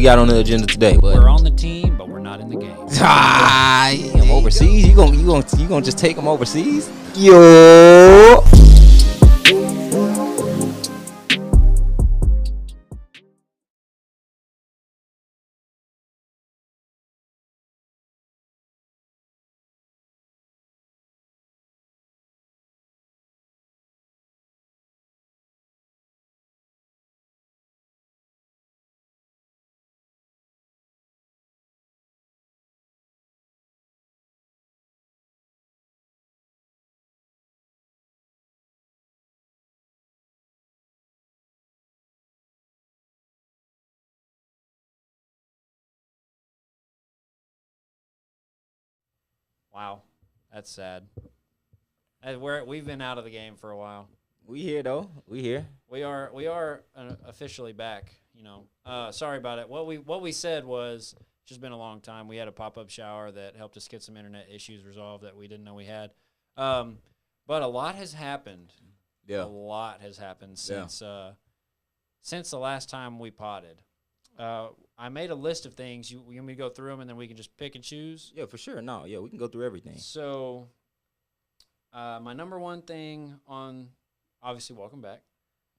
we got on the agenda today? But We're on the team, but we're not in the game. I'm overseas. You gonna just take them overseas? Yo. Wow, that's sad. We've been out of the game for a while. We here though. We here. We are officially back. You know, sorry about it. What we said was it's just been a long time. We had a pop-up shower that helped us get some internet issues resolved that we didn't know we had. But a lot has happened. Yeah. A lot has happened since the last time we potted. I made a list of things. You want me to go through them, and then we can just pick and choose? Yeah, for sure. No, yeah, we can go through everything. So, my number one thing on, obviously, welcome back.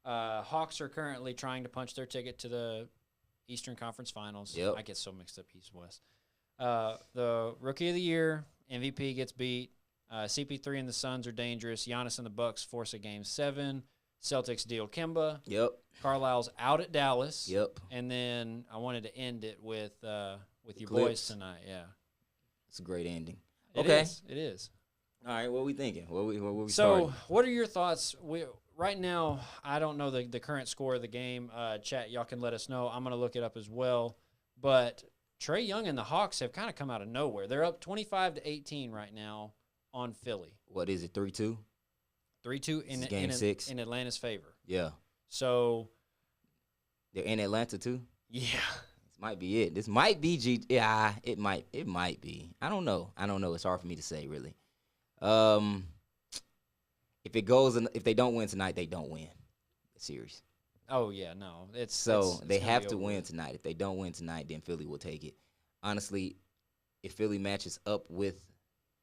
Hawks are currently trying to punch their ticket to the Eastern Conference Finals. Yep. I get so mixed up East and West. The Rookie of the Year, MVP gets beat. CP3 and the Suns are dangerous. Giannis and the Bucks force a Game 7. Celtics deal Kemba. Yep. Carlisle's out at Dallas. Yep. And then I wanted to end it with your Clips. boys tonight. Yeah. It's a great ending. It Okay. It is. All right. What we thinking? What we So, starting? what are your thoughts? Right now, I don't know the current score of the game. Chat, y'all can let us know. I'm going to look it up as well. But Trae Young and the Hawks have kind of come out of nowhere. They're up 25-18 right now on Philly. What is it? 3-2. 3-2 in Game 6 in Atlanta's favor. Yeah. So They're in Atlanta too. yeah, This might be it. This might be G. Yeah, it might be. I don't know. It's hard for me to say really. If they don't win tonight, they don't win the series. oh yeah, no, it's They gonna have be to over win with. tonight. If they don't win tonight, then Philly will take it. Honestly, if Philly matches up with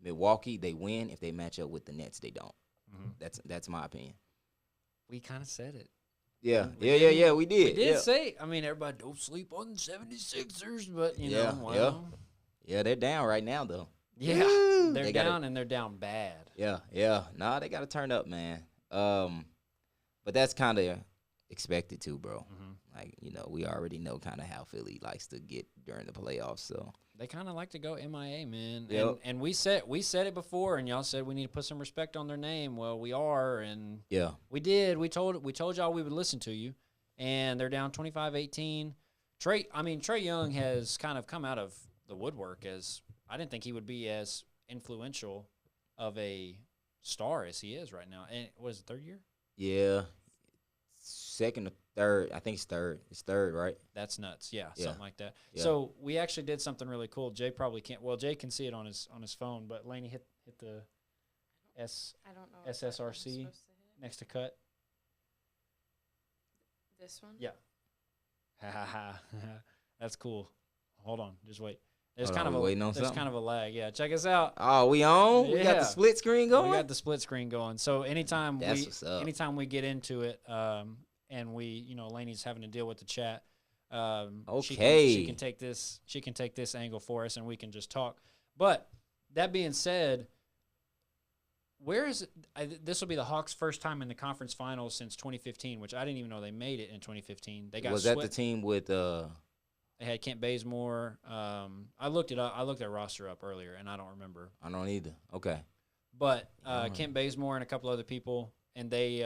Milwaukee, they win. If they match up with the Nets, they don't. Mhm. That's my opinion. We kind of said it. Yeah, We we did. We did yeah. say. I mean, everybody don't sleep on the 76ers, but you Yeah, know, well, Yeah, they're down right now though. yeah, Woo! they're They down gotta- and they're down bad. Yeah. Nah, they got to turn up, man. But that's kind of expected too, bro. Mhm. Like, we already know kind of how Philly likes to get during the playoffs. So They kind of like to go MIA, man. Yep. And we said it before, and y'all said we need to put some respect on their name. Well, we are, and yeah, we did. We told y'all we would listen to you, and they're down 25-18. Trae Young has kind of come out of the woodwork as I didn't think he would be as influential of a star as he is right now. And was it third year? yeah. Second or third? I think it's third. It's third, right? That's nuts. Yeah, Yeah. something like that. Yeah. So we actually did something really cool. Jay probably can't. Well, Jay can see it on his phone, but Laney hit the I don't know. what button I'm SSRC supposed to hit. next to cut. This one? Yeah. Ha ha ha. That's cool. Hold on, just wait. There's Hold kind on, of we waiting on there's something? kind of a lag. Yeah, check us out. Oh, we on? We got Yeah. the split screen going? We got the split screen going. So anytime That's what's up. we get into it, and Laney's having to deal with the chat. Okay. She can take this angle for us, and we can just talk. But that being said, where is it? This will be the Hawks' first time in the conference finals since 2015, which I didn't even know they made it in 2015. They got Was that swept. the team with They had Kent Bazemore. I looked it up. I looked their roster up earlier, and I don't remember. I don't either. Okay. But Kent Bazemore and a couple other people, and they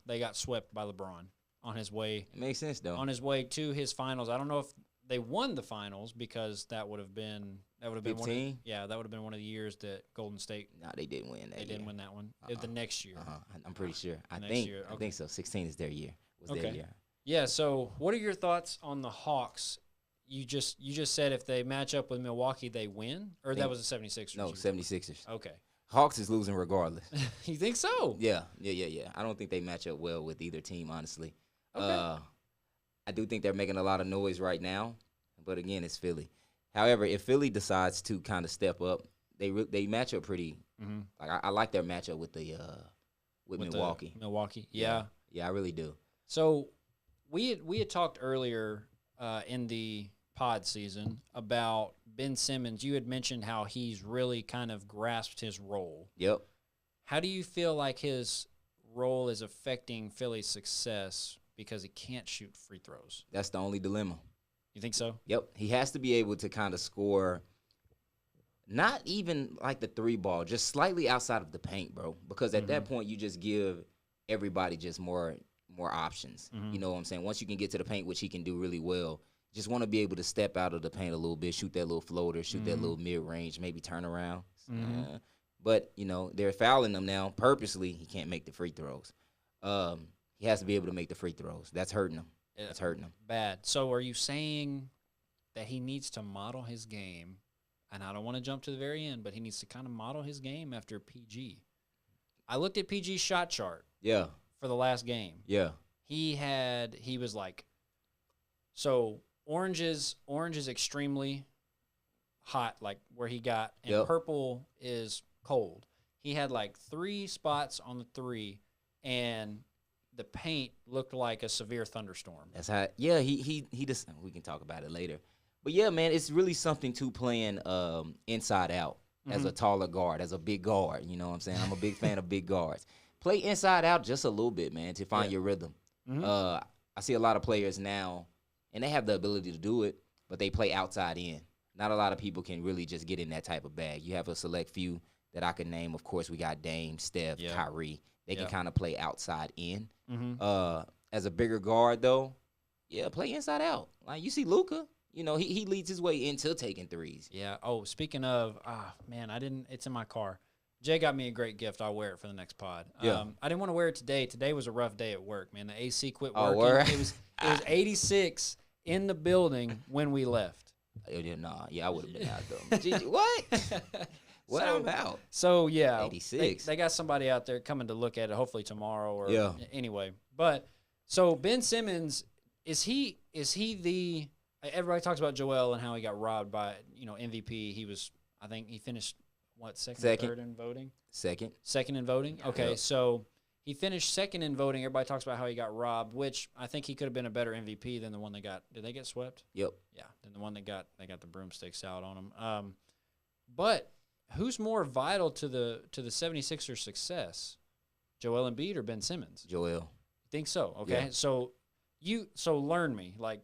got swept by LeBron on his way It makes sense though. to his finals. I don't know if they won the finals because that would have been 15? that would have been one of the years that Golden State No, they didn't win that they didn't year. win that one. The next year. I'm pretty sure. I Next think year, I okay. think so. 16 is their year. Was their Okay. year. Yeah. So, what are your thoughts on the Hawks? You just said if they match up with Milwaukee, they win, or that was the 76ers? No, you- 76ers. Okay. Hawks is losing regardless. You think so? Yeah. I don't think they match up well with either team, honestly. Okay. I do think they're making a lot of noise right now. But again, it's Philly. However, if Philly decides to kind of step up, they match up pretty. Like I like their matchup with Milwaukee. Milwaukee, yeah, I really do. So we had talked earlier in the pod season about Ben Simmons. You had mentioned how he's really kind of grasped his role. Yep. How do you feel like his role is affecting Philly's success because he can't shoot free throws? That's the only dilemma. You think so? Yep. He has to be able to kind of score, not even like the 3 ball, just slightly outside of the paint, bro. Because at that point, you just give everybody just more options. You know what I'm saying? Once you can get to the paint, which he can do really well, just want to be able to step out of the paint a little bit, shoot that little floater, shoot that little mid-range, maybe turn around. But, you know, they're fouling him now purposely. He can't make the free throws. He has to be able to make the free throws. That's hurting him. That's hurting him. Bad. So are you saying that he needs to model his game, and I don't want to jump to the very end, but he needs to kind of model his game after PG? I looked at PG's shot chart. Yeah. For the last game. Yeah. He was like, so orange is extremely hot, like where he got, and purple is cold. He had like 3 spots on the 3, and the paint looked like a severe thunderstorm. That's how. Yeah, he just. We can talk about it later. But yeah, man, it's really something to playing inside out as a taller guard, as a big guard. You know what I'm saying? I'm a big fan of big guards. Play inside out just a little bit, man, to find your rhythm. I see a lot of players now, and they have the ability to do it, but they play outside in. Not a lot of people can really just get in that type of bag. You have a select few that I can name. Of course, we got Dame, Steph, Kyrie. They can kind of play outside in. As a bigger guard, though, play inside out. Like, you see Luka, you know, he leads his way into taking threes. Yeah. Oh, speaking of, man, it's in my car. Jay got me a great gift. I'll wear it for the next pod. I didn't want to wear it today. Today was a rough day at work, man. The AC quit working. It was 86 in the building when we left. I would have been out though. Gigi, what? What I'm out. So yeah, 86. They got somebody out there coming to look at it. Hopefully tomorrow or anyway. But so Ben Simmons, is he the? Everybody talks about Joel and how he got robbed by MVP. I think he finished. What, second. Third in voting? Second in voting? Okay, so he finished second in voting. Everybody talks about how he got robbed, which I think he could have been a better MVP than the one they got. Did they get swept? Yep. Yeah, than the one they got the broomsticks out on him. But who's more vital to the 76ers' success, Joel Embiid or Ben Simmons? Joel. Think so? Okay, yeah. So learn me. Like,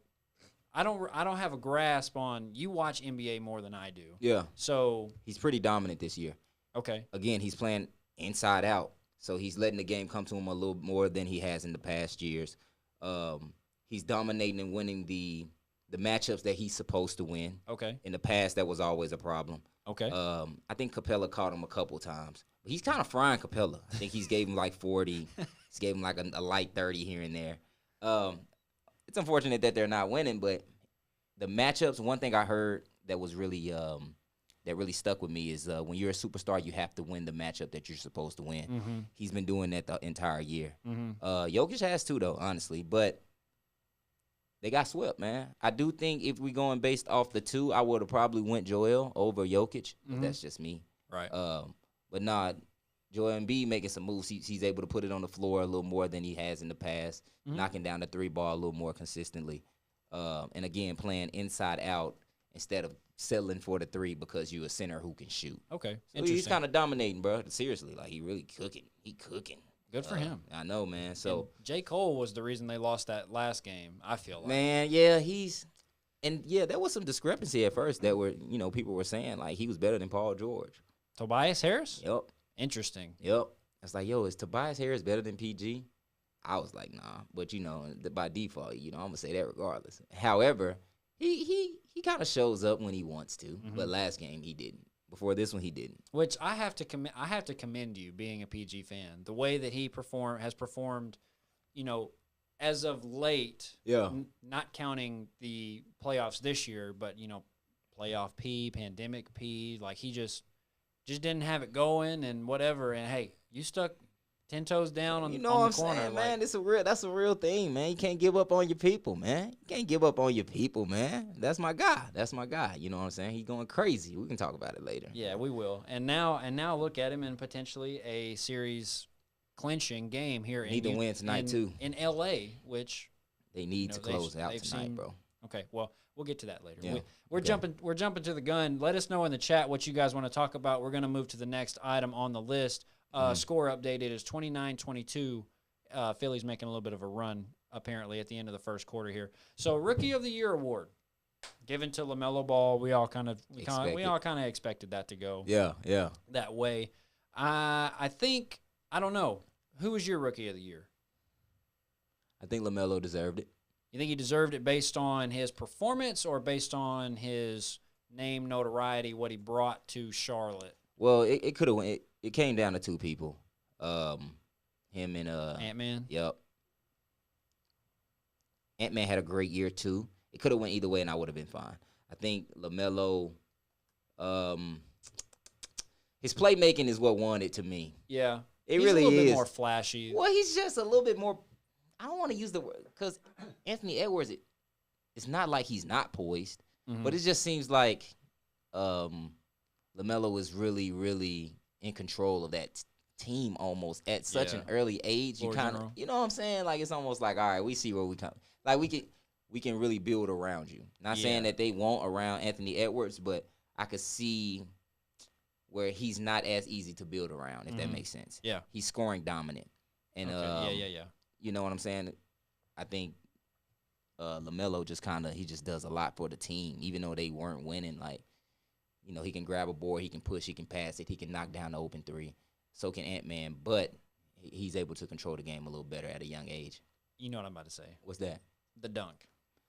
I don't have a grasp on. You watch NBA more than I do. Yeah. So he's pretty dominant this year. Okay. Again, he's playing inside out, so he's letting the game come to him a little more than he has in the past years. He's dominating and winning the matchups that he's supposed to win. Okay. In the past, that was always a problem. Okay. I think Capella caught him a couple times. But he's kind of frying Capella. I think he's gave him like 40. He's gave him like a light 30 here and there. It's unfortunate that they're not winning, but the matchups, one thing I heard that was really that really stuck with me is when you're a superstar, you have to win the matchup that you're supposed to win. He's been doing that the entire year. Jokic has too, though, honestly, but they got swept, man. I do think if we're going based off the 2, I would have probably went Joel over Jokic. But that's just me. Right. But nah, Joel Embiid making some moves. He's able to put it on the floor a little more than he has in the past, knocking down the 3 ball a little more consistently. And again, playing inside out instead of settling for the 3 because you're a center who can shoot. Okay, so he's kind of dominating, bro. Seriously, like he really cooking. He cooking. Good for him. I know, man. So and J. Cole was the reason they lost that last game. I feel like. Man, yeah, there was some discrepancy at first that people were saying like he was better than Paul George. Tobias Harris? Yep. Interesting. Yep. I was like, is Tobias Harris better than PG? I was like, nah. But by default, I'm gonna say that regardless. However, he kind of shows up when he wants to. But last game he didn't. Before this one, he didn't. Which I have to commend you, being a PG fan, the way that he has performed, as of late. Yeah. Not counting the playoffs this year, but playoff P, pandemic P, like he just didn't have it going and whatever. And hey, you stuck 10 toes down on, You know on what the I'm corner. saying, like, man? That's a real thing, man. You can't give up on your people, man. You can't give up on your people, man. That's my guy. That's my guy. You know what I'm saying? He's going crazy. We can talk about it later. Yeah, we will. And now look at him in potentially a series clinching game here. Need to win tonight too in LA, which they need to close out tonight, bro. Okay, well, we'll get to that later. Yeah. We're jumping to the gun. Let us know in the chat what you guys want to talk about. We're going to move to the next item on the list. Score update, it is 29-22. Philly's making a little bit of a run, apparently, at the end of the first quarter here. So, Rookie of the Year award given to LaMelo Ball. We all kind of expected that to go that way. I think, I don't know. Who was your Rookie of the Year? I think LaMelo deserved it. You think he deserved it based on his performance or based on his name, notoriety, what he brought to Charlotte? Well, it could have went. It came down to two people, him and Ant-Man. Yep. Ant-Man had a great year too. It could have went either way, and I would have been fine. I think LaMelo, his playmaking is what won it to me. Yeah, he's really is. A little bit more flashy. Well, he's just a little bit more. I don't want to use the word because Anthony Edwards. It's not like he's not poised, but it just seems like LaMelo is really, really in control of that team almost at such an early age. You kind of, you know what I'm saying? Like it's almost like, all right, we see where we come. Like we can really build around you. Not saying that they won't around Anthony Edwards, but I could see where he's not as easy to build around, if that makes sense. Yeah, he's scoring dominant, and yeah. You know what I'm saying? I think LaMelo he just does a lot for the team, even though they weren't winning. Like, you know, he can grab a board, he can push, he can pass it, he can knock down the open three. So can Ant-Man, but he's able to control the game a little better at a young age. You know what I'm about to say? What's that? The dunk.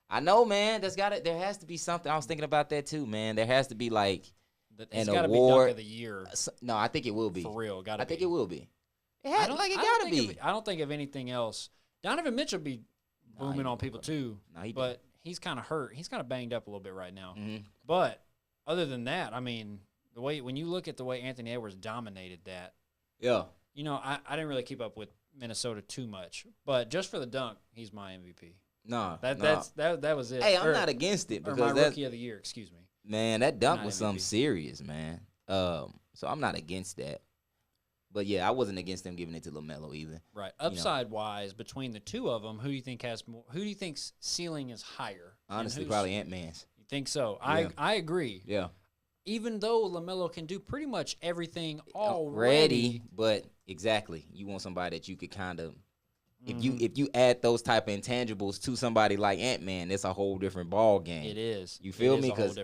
I know, man. There has to be something. I was thinking about that too, man. There has to be like an award. Be dunk of the year. No, I think it will be for real. I think it will be. I don't think of anything else. Donovan Mitchell be booming on people too, but he's kind of hurt. He's kind of banged up a little bit right now. But other than that, I mean, when you look at the way Anthony Edwards dominated that, you know, I didn't really keep up with Minnesota too much, but just for the dunk, he's my MVP. That was it. Hey, I'm not against it because my Rookie of the Year. Excuse me. Man, that dunk was something serious, man. So I'm not against that. But yeah, I wasn't against them giving it to LaMelo either. Right. Upside wise, between the two of them, who do you think has more? Who do you think's ceiling is higher? Honestly, probably Ant-Man's. You think so? Yeah. I agree. Yeah. Even though LaMelo can do pretty much everything already, but exactly, you want somebody that you could kind of, if you add those type of intangibles to somebody like Ant-Man, it's a whole different ball game. It is. You feel me? Because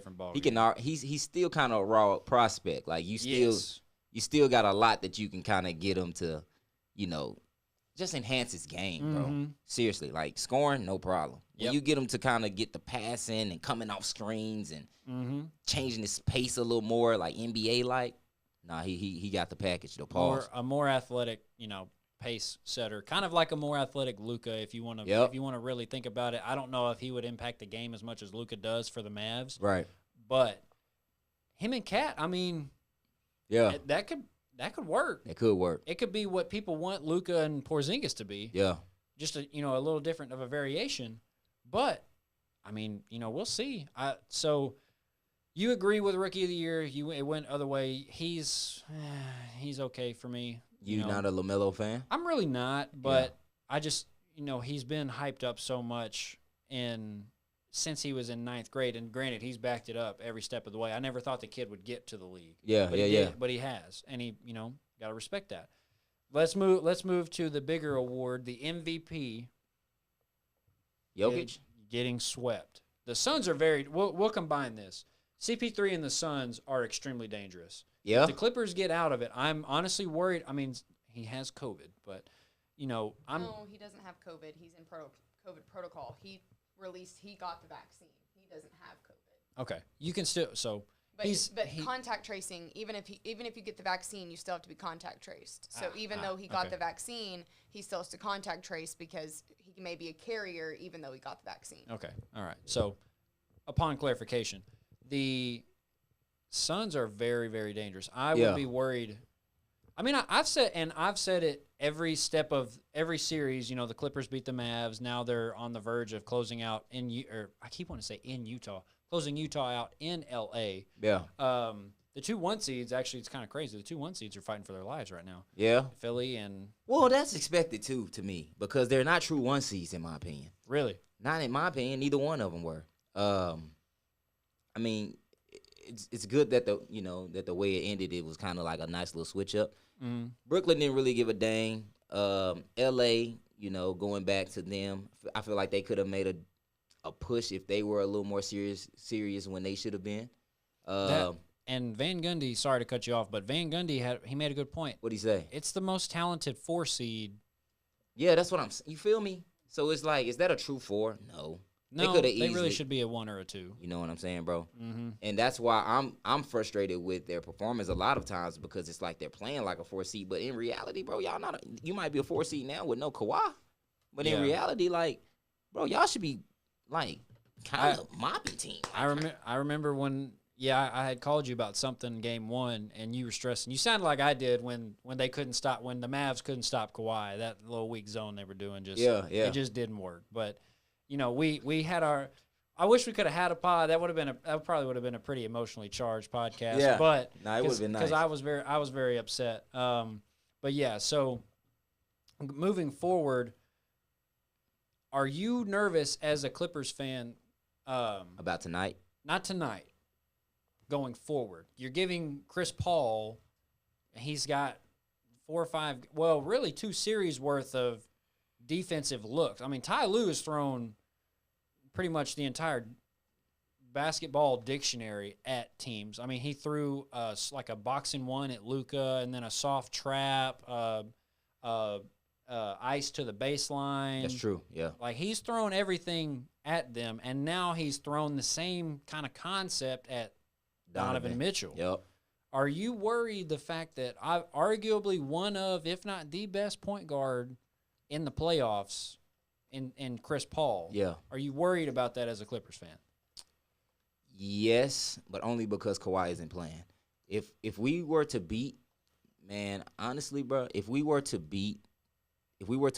he's still kind of a raw prospect. Like you still got a lot that you can kind of get him to, you know, just enhance his game, bro. Seriously, like scoring, no problem. When you get him to kind of get the passing and coming off screens and changing his pace a little more, like NBA like, nah, he got the package. The pause. A more athletic, you know, pace setter, kind of like a more athletic Luka. If you want to really think about it, I don't know if he would impact the game as much as Luka does for the Mavs. Right. But him and Cat, I mean, that could work. It could work. It could be what people want Luka and Porzingis to be. Yeah. Just a little different of a variation. But I mean, you know, we'll see. So you agree with Rookie of the Year? It went other way. He's okay for me. You not a LaMelo fan? I'm really not, but I just, you know, he's been hyped up so much since he was in 9th grade, and granted, he's backed it up every step of the way. I never thought the kid would get to the league. But he has, and he, you know, got to respect that. Let's move to the bigger award, the MVP. Jokic getting swept. The Suns are we'll combine this. CP3 and the Suns are extremely dangerous. Yeah. If the Clippers get out of it, I'm honestly worried. I mean, he has COVID, but, you know, No, he doesn't have COVID. He's in COVID protocol. He got the vaccine. He doesn't have COVID. Okay. You can still, so. But contact tracing, even if you get the vaccine, you still have to be contact traced. So even though he got the vaccine, he still has to contact trace because he may be a carrier even though he got the vaccine. Okay. All right. So upon clarification, the Suns are very, very dangerous. I would be worried. I mean, I've said it every step of every series. You know, the Clippers beat the Mavs. Now they're on the verge of closing out I keep wanting to say in Utah, closing Utah out in L.A. Yeah. The 2 1 seeds, actually, it's kind of crazy. The 2 1 seeds are fighting for their lives right now. Yeah. Philly and. Well, that's expected too, to me, because they're not true 1 seeds in my opinion. Really? Not in my opinion. Neither one of them were. I mean, it's good that the way it ended, it was kind of like a nice little switch up. Mm. Brooklyn didn't really give a dang. L.A., going back to them, I feel like they could have made a push if they were a little more serious when they should have been. And Van Gundy, sorry to cut you off, but Van Gundy he made a good point. What'd he say? It's the most talented 4 seed. Yeah, that's what I'm saying. You feel me? So it's like, is that a true 4? No. No, they really should be a 1 or a 2. You know what I'm saying, bro? Mm-hmm. And that's why I'm frustrated with their performance a lot of times, because it's like they're playing like a 4 seed, but in reality, bro, you might be a 4 seed now with no Kawhi, but in reality, like, bro, y'all should be like kind of mopping team. I remember when. Yeah, I had called you about something game 1, and you were stressing. You sounded like I did when they couldn't stop, when the Mavs couldn't stop Kawhi. That little weak zone they were doing it just didn't work. But we had our. I wish we could have had a pod. That probably would have been a pretty emotionally charged podcast. Yeah, but it would have been nice because I was very upset. But yeah, so moving forward, are you nervous as a Clippers fan about tonight? Not tonight. Going forward, you're giving Chris Paul, he's got 4 or 5, well, really 2 series worth of defensive looks. I mean, Ty Lue has thrown pretty much the entire basketball dictionary at teams. I mean, he threw like a boxing one at Luka, and then a soft trap, ice to the baseline. That's true, yeah. Like, he's thrown everything at them, and now he's thrown the same kind of concept at Donovan Mitchell. Yep. Are you worried the fact that arguably one of, if not the best point guard in the playoffs in Chris Paul? Yeah. Are you worried about that as a Clippers fan? Yes, but only because Kawhi isn't playing. If we were to beat, man, honestly, bro, if we were to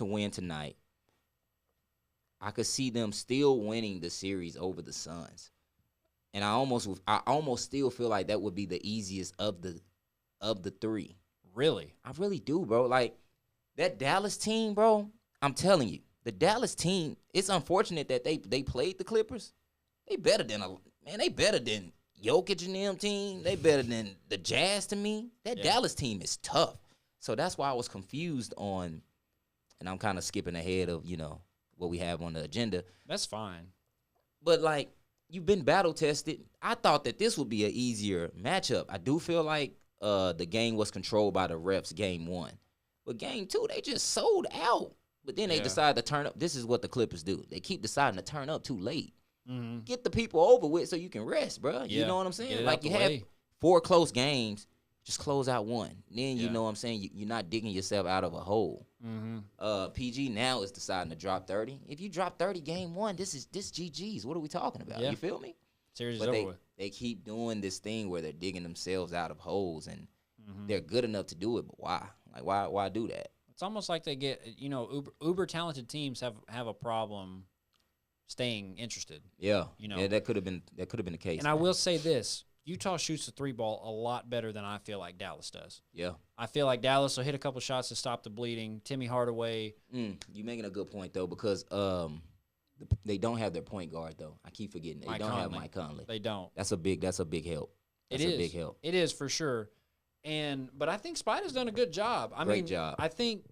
win tonight, I could see them still winning the series over the Suns. And I almost still feel like that would be the easiest of the 3. Really? I really do, bro. Like, that Dallas team, bro, I'm telling you, the Dallas team, it's unfortunate that they played the Clippers. They better than Jokic and them team. They better than the Jazz to me. That Dallas team is tough. So that's why I was confused on, and I'm kind of skipping ahead of, what we have on the agenda. That's fine. But, like, you've been battle tested. I thought that this would be an easier matchup. I do feel like the game was controlled by the refs game 1. But game 2, they just sold out. But then they decided to turn up. This is what the Clippers do. They keep deciding to turn up too late. Mm-hmm. Get the people over with so you can rest, bro. Yeah. You know what I'm saying? Like, you have 4 close games. Just close out 1. Then you know what I'm saying? You're not digging yourself out of a hole. Mm-hmm. PG now is deciding to drop 30. If you drop 30 game 1, this GG's. What are we talking about? Yeah. You feel me? Series But is over with. they keep doing this thing where they're digging themselves out of holes, and they're good enough to do it. But why? Like, why do that? It's almost like they get, uber talented teams have a problem staying interested. Yeah. Yeah, that could have been the case. And I will say this. Utah shoots the 3 ball a lot better than I feel like Dallas does. Yeah. I feel like Dallas will hit a couple shots to stop the bleeding. Timmy Hardaway. You're making a good point, though, because they don't have their point guard, though. I keep forgetting. They don't have Mike Conley. They don't. That's a big help. That's a big help. It is, for sure. But I think Spider's done a good job. Great job. I think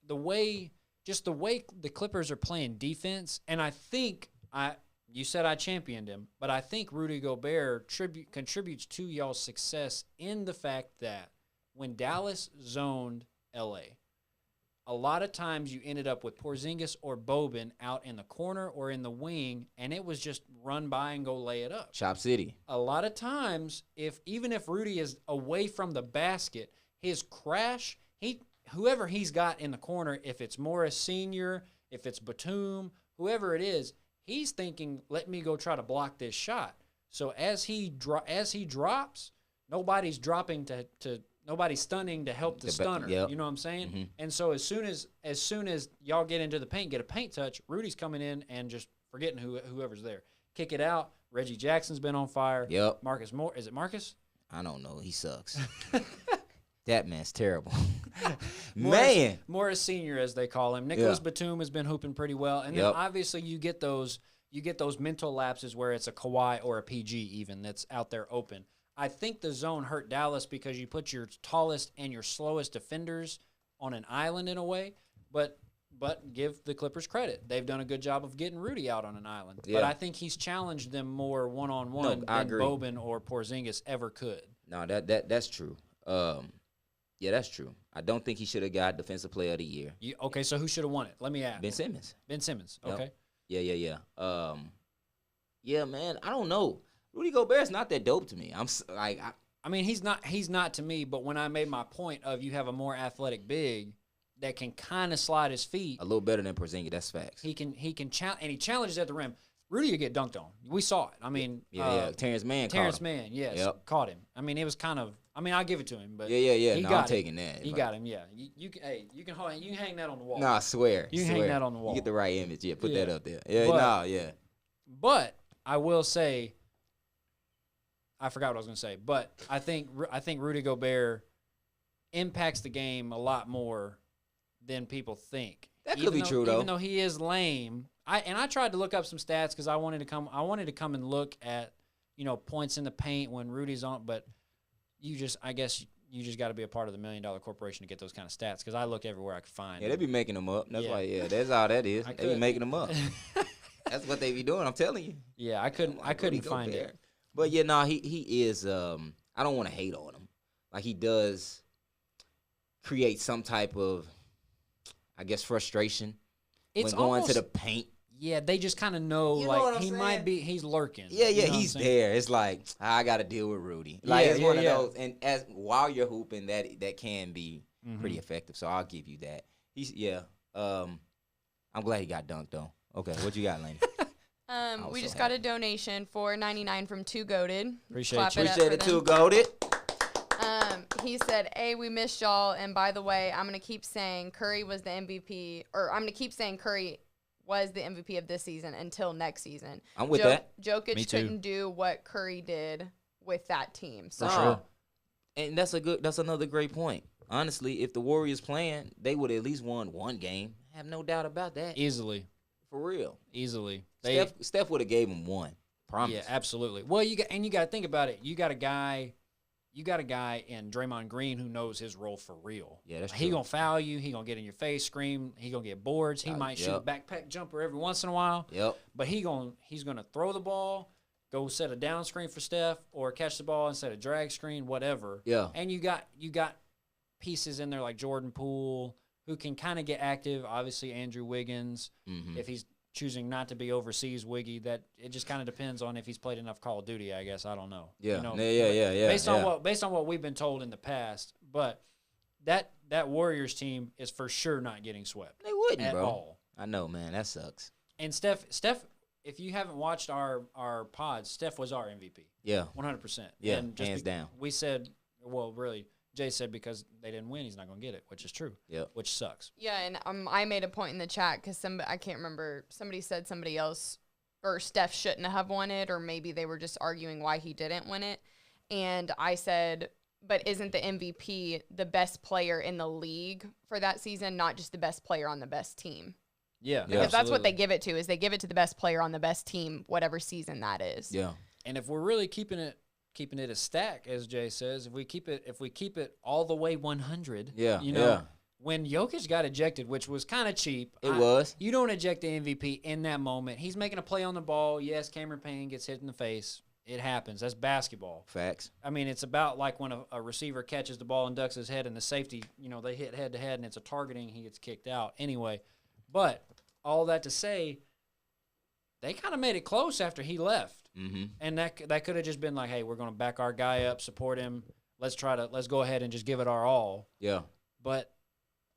the way the Clippers are playing defense, and I think you said I championed him, but I think Rudy Gobert contributes to y'all's success in the fact that when Dallas zoned L.A., a lot of times you ended up with Porzingis or Boban out in the corner or in the wing, and it was just run by and go lay it up. Chop City. A lot of times, even if Rudy is away from the basket, his crash, whoever he's got in the corner, if it's Morris Sr., if it's Batum, whoever it is, he's thinking, let me go try to block this shot. So as he drops, nobody's dropping to nobody's stunning to help the stunner. Yep. You know what I'm saying? Mm-hmm. And so as soon as y'all get into the paint, get a paint touch, Rudy's coming in and just forgetting whoever's there. Kick it out. Reggie Jackson's been on fire. Yep. Marcus Moore. Is it Marcus? I don't know. He sucks. That man's terrible. Morris Senior, as they call him. Nicholas Batum has been hooping pretty well, and then obviously you get those mental lapses where it's a Kawhi or a PG even that's out there open. I think the zone hurt Dallas because you put your tallest and your slowest defenders on an island in a way, but give the Clippers credit. They've done a good job of getting Rudy out on an island. Yeah. But I think he's challenged them more one-on-one than Boban or Porzingis ever could. No, that's true. Yeah, that's true. I don't think he should have got Defensive Player of the Year. Okay, so who should have won it? Let me ask. Ben Simmons. Ben Simmons. Okay. Yep. Yeah. Yeah, man. I don't know. Rudy Gobert's not that dope to me. I mean, he's not to me. But when I made my point of you have a more athletic big that can kind of slide his feet a little better than Porzingis. That's facts. He can and he challenges at the rim. Rudy would get dunked on. We saw it. I mean, Terrence Mann. Yes, caught him. I mean, it was kind of. I mean, I'll give it to him, but I'm taking that. He got him. Yeah, you can hang that on the wall. No, I swear. You can hang that on the wall. You get the right image. Yeah, put that up there. Yeah, But I will say, I forgot what I was going to say. But I think Rudy Gobert impacts the game a lot more than people think. That could be true though. Even though he is lame, I tried to look up some stats because I wanted to come and look at points in the paint when Rudy's on, but. I guess you just got to be a part of the $1 Million Corporation to get those kind of stats because I look everywhere I can find. Yeah, they be making them up. That's why. Yeah, that's all that is. They be making them up. That's what they be doing. I'm telling you. Yeah, I couldn't find it. But yeah, no, he is. I don't want to hate on him. Like he does create some type of, I guess, frustration when going to the paint. Yeah, they just kind of know, like, he might be, he's lurking. Yeah, he's there. It's like, I got to deal with Rudy. Like, it's one of those. And while you're hooping, that can be pretty effective. So I'll give you that. I'm glad he got dunked, though. Okay, what you got, Lane? We just got a donation, $4.99 from Two Goated. Appreciate it, Two Goated. He said, "Hey, we missed y'all. And by the way, I'm going to keep saying Curry was the MVP, or I'm going to keep saying Curry was the MVP of this season until next season." I'm with that. Jokic couldn't do what Curry did with that team. So. For sure. And that's another great point. Honestly, if the Warriors playing, they would at least won one game. I have no doubt about that. Easily. For real. Easily. Steph would have gave him one. Promise. Yeah, absolutely. Well, you got to think about it. You got a guy in Draymond Green who knows his role for real. Yeah, that's true. He gonna foul you. He gonna get in your face, scream. He gonna get boards. He might shoot a backpack jumper every once in a while. Yep. But he's gonna throw the ball, go set a down screen for Steph, or catch the ball and set a drag screen, whatever. Yeah. And you got pieces in there like Jordan Poole who can kind of get active. Obviously, Andrew Wiggins, if he's choosing not to be overseas Wiggy, that it just kind of depends on if he's played enough Call of Duty, I guess. I don't know. Yeah. Based on what we've been told in the past, but that Warriors team is for sure not getting swept. They wouldn't, at bro. all. I know, man. That sucks. And Steph, if you haven't watched our pods, Steph was our MVP. Yeah. 100%. Yeah, and hands down. We said, well, really, Jay said because they didn't win, he's not going to get it, which is true. Yeah. Which sucks. Yeah, and I made a point in the chat because I can't remember, somebody said somebody else or Steph shouldn't have won it, or maybe they were just arguing why he didn't win it. And I said, but isn't the MVP the best player in the league for that season, not just the best player on the best team? Yeah. Because that's what they give it to, is they give it to the best player on the best team, whatever season that is. Yeah. And if we're really keeping it a stack, as Jay says, if we keep it all the way 100, when Jokic got ejected, which was kind of cheap. You don't eject the MVP in that moment. He's making a play on the ball. Yes, Cameron Payne gets hit in the face. It happens. That's basketball. Facts. I mean, it's about like when a receiver catches the ball and ducks his head, and the safety, they hit head-to-head, and it's a targeting. He gets kicked out. Anyway, but all that to say, they kind of made it close after he left. Mm-hmm. And that could have just been like, hey, we're going to back our guy up, support him. Let's go ahead and just give it our all. Yeah. But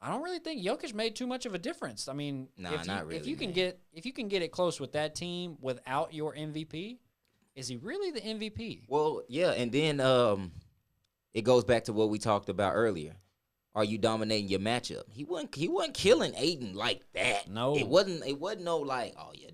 I don't really think Jokic made too much of a difference. I mean, not really. If you can get it close with that team without your MVP, is he really the MVP? Well, yeah, and then it goes back to what we talked about earlier. Are you dominating your matchup? He wasn't killing Aiden like that. No. It wasn't no like, oh yeah,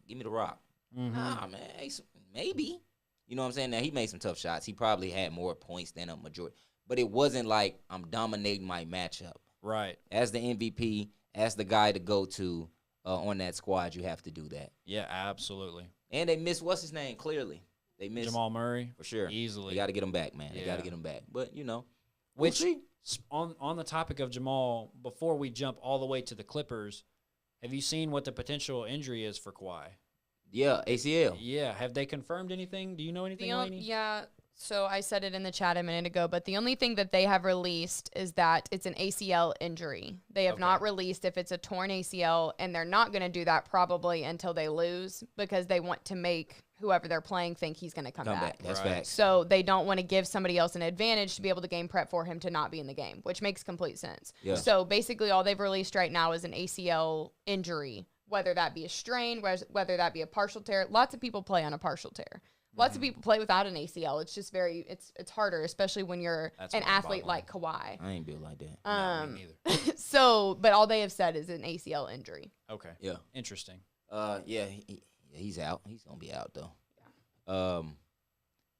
give me the rock. Mm-hmm. Nah, man, maybe. You know what I'm saying? Now he made some tough shots. He probably had more points than a majority. But it wasn't like I'm dominating my matchup. Right. As the MVP, as the guy to go to on that squad, you have to do that. Yeah, absolutely. And they missed what's his name, clearly. They missed Jamal Murray. for sure. Easily. They got to get him back, man. They Yeah. got to get him back. But, we'll Which, see. on the topic of Jamal, before we jump all the way to the Clippers, have you seen what the potential injury is for Kawhi? Yeah, ACL. Yeah. Have they confirmed anything? Do you know anything, Lainey? Yeah. So I said it in the chat a minute ago, but the only thing that they have released is that it's an ACL injury. They have not released if it's a torn ACL, and they're not going to do that probably until they lose because they want to make whoever they're playing think he's going to come back. That's Right. facts. So they don't want to give somebody else an advantage to be able to game prep for him to not be in the game, which makes complete sense. Yeah. So basically all they've released right now is an ACL injury, whether that be a strain, whether that be a partial tear. Lots of people play on a partial tear. Lots of people play without an ACL. It's just it's harder, especially when you're That's an mind-boggling. athlete like Kawhi. I ain't built like that. No, me neither. So, but all they have said is an ACL injury. Okay. Yeah. Interesting. Yeah, he's out. He's gonna be out though.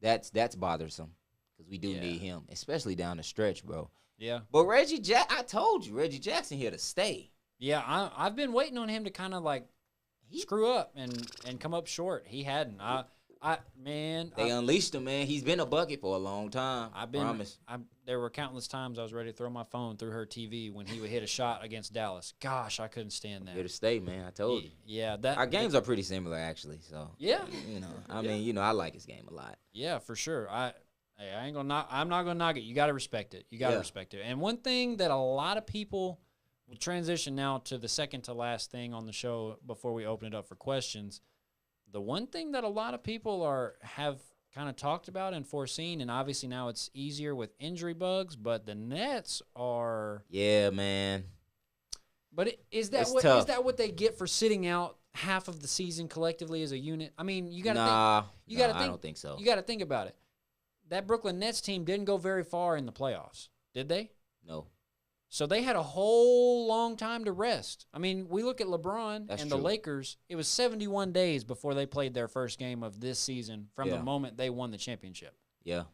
That's bothersome because we do Yeah. need him, especially down the stretch, bro. Yeah. But I told you, Reggie Jackson here to stay. Yeah, I've been waiting on him to kind of like screw up and come up short. He hadn't. They unleashed him, man. He's been a bucket for a long time. Promise. There were countless times I was ready to throw my phone through her TV when he would hit a shot against Dallas. Gosh, I couldn't stand Here to that. stay, man. I told you. Yeah, Our games are pretty similar, actually. So Yeah. I mean, I like his game a lot. Yeah, for sure. I'm not gonna knock it. You got to respect it. You got to Yeah. respect it. And one thing that a lot of people will transition now to the second to last thing on the show before we open it up for questions. The one thing that a lot of people have kind of talked about and foreseen, and obviously now it's easier with injury bugs, but the Nets are. Yeah, man. But is It's that tough. what they get for sitting out half of the season collectively as a unit? I mean, you got to think. I don't think so. You got to think about it. That Brooklyn Nets team didn't go very far in the playoffs, did they? No. So they had a whole long time to rest. I mean, we look at LeBron That's and true. the Lakers. It was 71 days before they played their first game of this season from the Yeah. moment they won the championship. Yeah.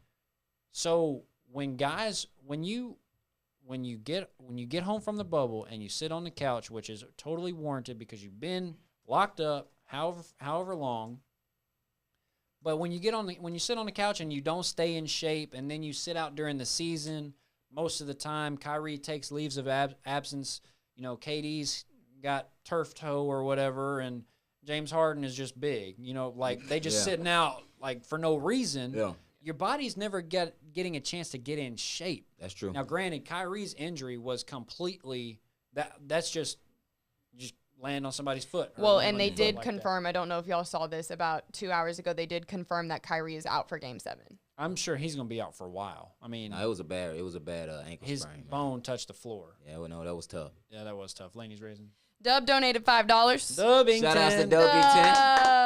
So when you get home from the bubble and you sit on the couch, which is totally warranted because you've been locked up however long. But when you sit on the couch and you don't stay in shape, and then you sit out during the season, most of the time Kyrie takes leaves of absence. KD's got turf toe or whatever, and James Harden is just big. Like they just sitting out like for no reason. Yeah. Your body's never getting a chance to get in shape. That's true. Now, granted, Kyrie's injury was completely that's just land on somebody's foot. or Well, land and on they your foot did like that. confirm, I don't know if y'all saw this, about 2 hours ago, they did confirm that Kyrie is out for Game 7. I'm sure he's going to be out for a while. I mean, No, it was a bad ankle his sprain. Man. bone touched the floor. Yeah, well, no, that was tough. Yeah, that was tough. Laney's raising. Dub donated $5. Dubbington. Shout outs to Dubbington.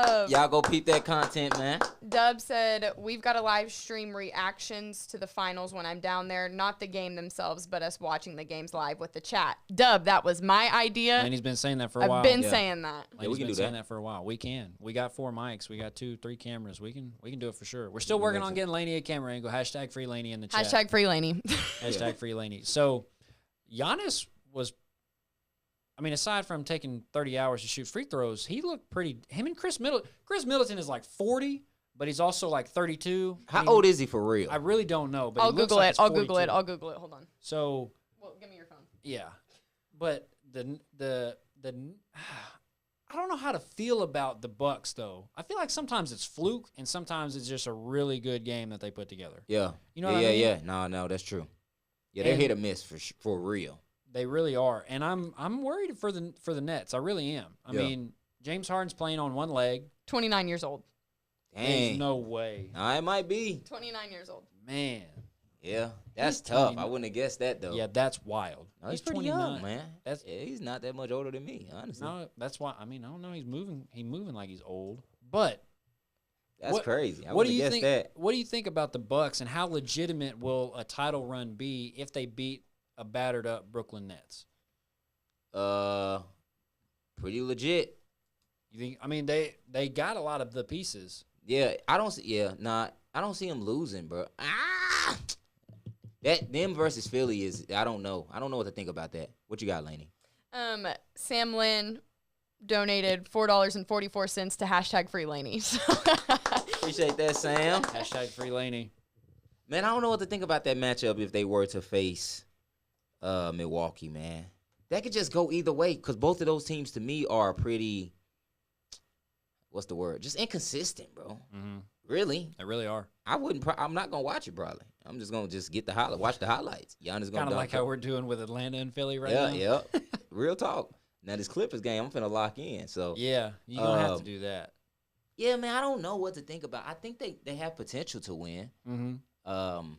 Dub. Y'all go peep that content, man. Dub said, we've got to live stream reactions to the finals when I'm down there. Not the game themselves, but us watching the games live with the chat. Dub, that was my idea. Laney's been saying that for a while. I've been Yeah. saying that. Yeah, we Laney's can been do saying that. that for a while. We can. We got 4 mics. We got 2, 3 cameras. We can do it for sure. We're still working on getting Laney a camera angle. Hashtag free Laney in the chat. Hashtag free Laney. Hashtag free Laney. So Giannis was, I mean, aside from taking 30 hours to shoot free throws, he looked pretty. Him and Chris Middleton. Chris Middleton is like 40, but he's also like 32. How old is he for real? I really don't know, but I'll he looks Google like it. he's I'll Google it. 42. I'll Google it. Hold on. So Well, give me your phone. yeah, but the I don't know how to feel about the Bucks though. I feel like sometimes it's fluke and sometimes it's just a really good game that they put together. Yeah. You know what I mean? Yeah. No, that's true. Yeah, they're And- hit or miss for real. They really are, and I'm worried for the Nets. I really am. I Yeah. mean, James Harden's playing on one leg. 29 years old. There's Dang. no way, Nah, it might be. 29 years old. man. Yeah, that's He's tough. 29. I wouldn't have guessed that though. Yeah, that's wild. No, he's pretty young, man. That's Yeah, he's not that much older than me, honestly. no, that's why. I mean, I don't know. He's moving like he's old, but That's crazy. I What do wouldn't you have think? guessed What do you think about the Bucks and how legitimate will a title run be if they beat a battered up Brooklyn Nets? that. Pretty legit. You think? I mean, they got a lot of the pieces. Yeah, I don't see. Yeah, nah, I don't see them losing, bro. That them versus Philly is. I don't know. I don't know what to think about that. What you got, Lainey? Sam Lynn donated $4.44 to hashtag Free Laney. Appreciate that, Sam. Hashtag Free Laney. Man, I don't know what to think about that matchup if they were to face Milwaukee, man. That could just go either way because both of those teams to me are pretty, what's the word? Just inconsistent, bro. Mm-hmm. Really. They really are. I'm not going to watch it probably. I'm just going to get the watch the highlights. Giannis going to Kind of like how we're doing with Atlanta and Philly right now. Yeah. Real talk. Now this Clippers game, I'm finna lock in. So yeah, you're going to have to do that. Yeah, man, I don't know what to think about. I think they have potential to win. Mm-hmm.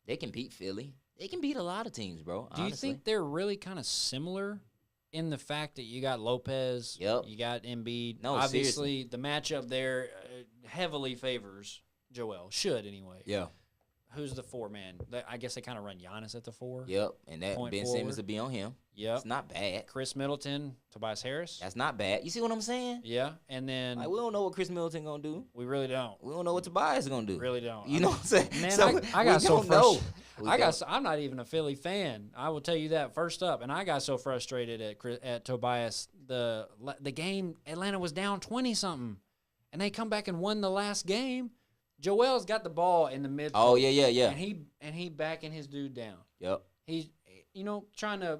They can beat Philly. They can beat a lot of teams, bro. Do you think they're really kind of similar in the fact that you got Lopez, you got Embiid? No, obviously seriously. the matchup there heavily favors Joel. Should anyway. Yeah. Who's the 4-man? I guess they kind of run Giannis at the 4. Yep, and that Point Ben forward. Simmons will be on him. Yep. It's not bad. Chris Middleton, Tobias Harris. That's not bad. You see what I'm saying? Yeah, and then Like, we don't know what Chris Middleton gonna do. we really don't. We don't know what Tobias is gonna do. Really don't. You know what I'm saying? Man, So, I got we so don't know. frustrated. I'm not even a Philly fan. I will tell you that first up. And I got so frustrated at Tobias. The game, Atlanta was down 20-something. And they come back and won the last game. Joel's got the ball in the mid. Oh, yeah. And he backing his dude down. Yep. He's, trying to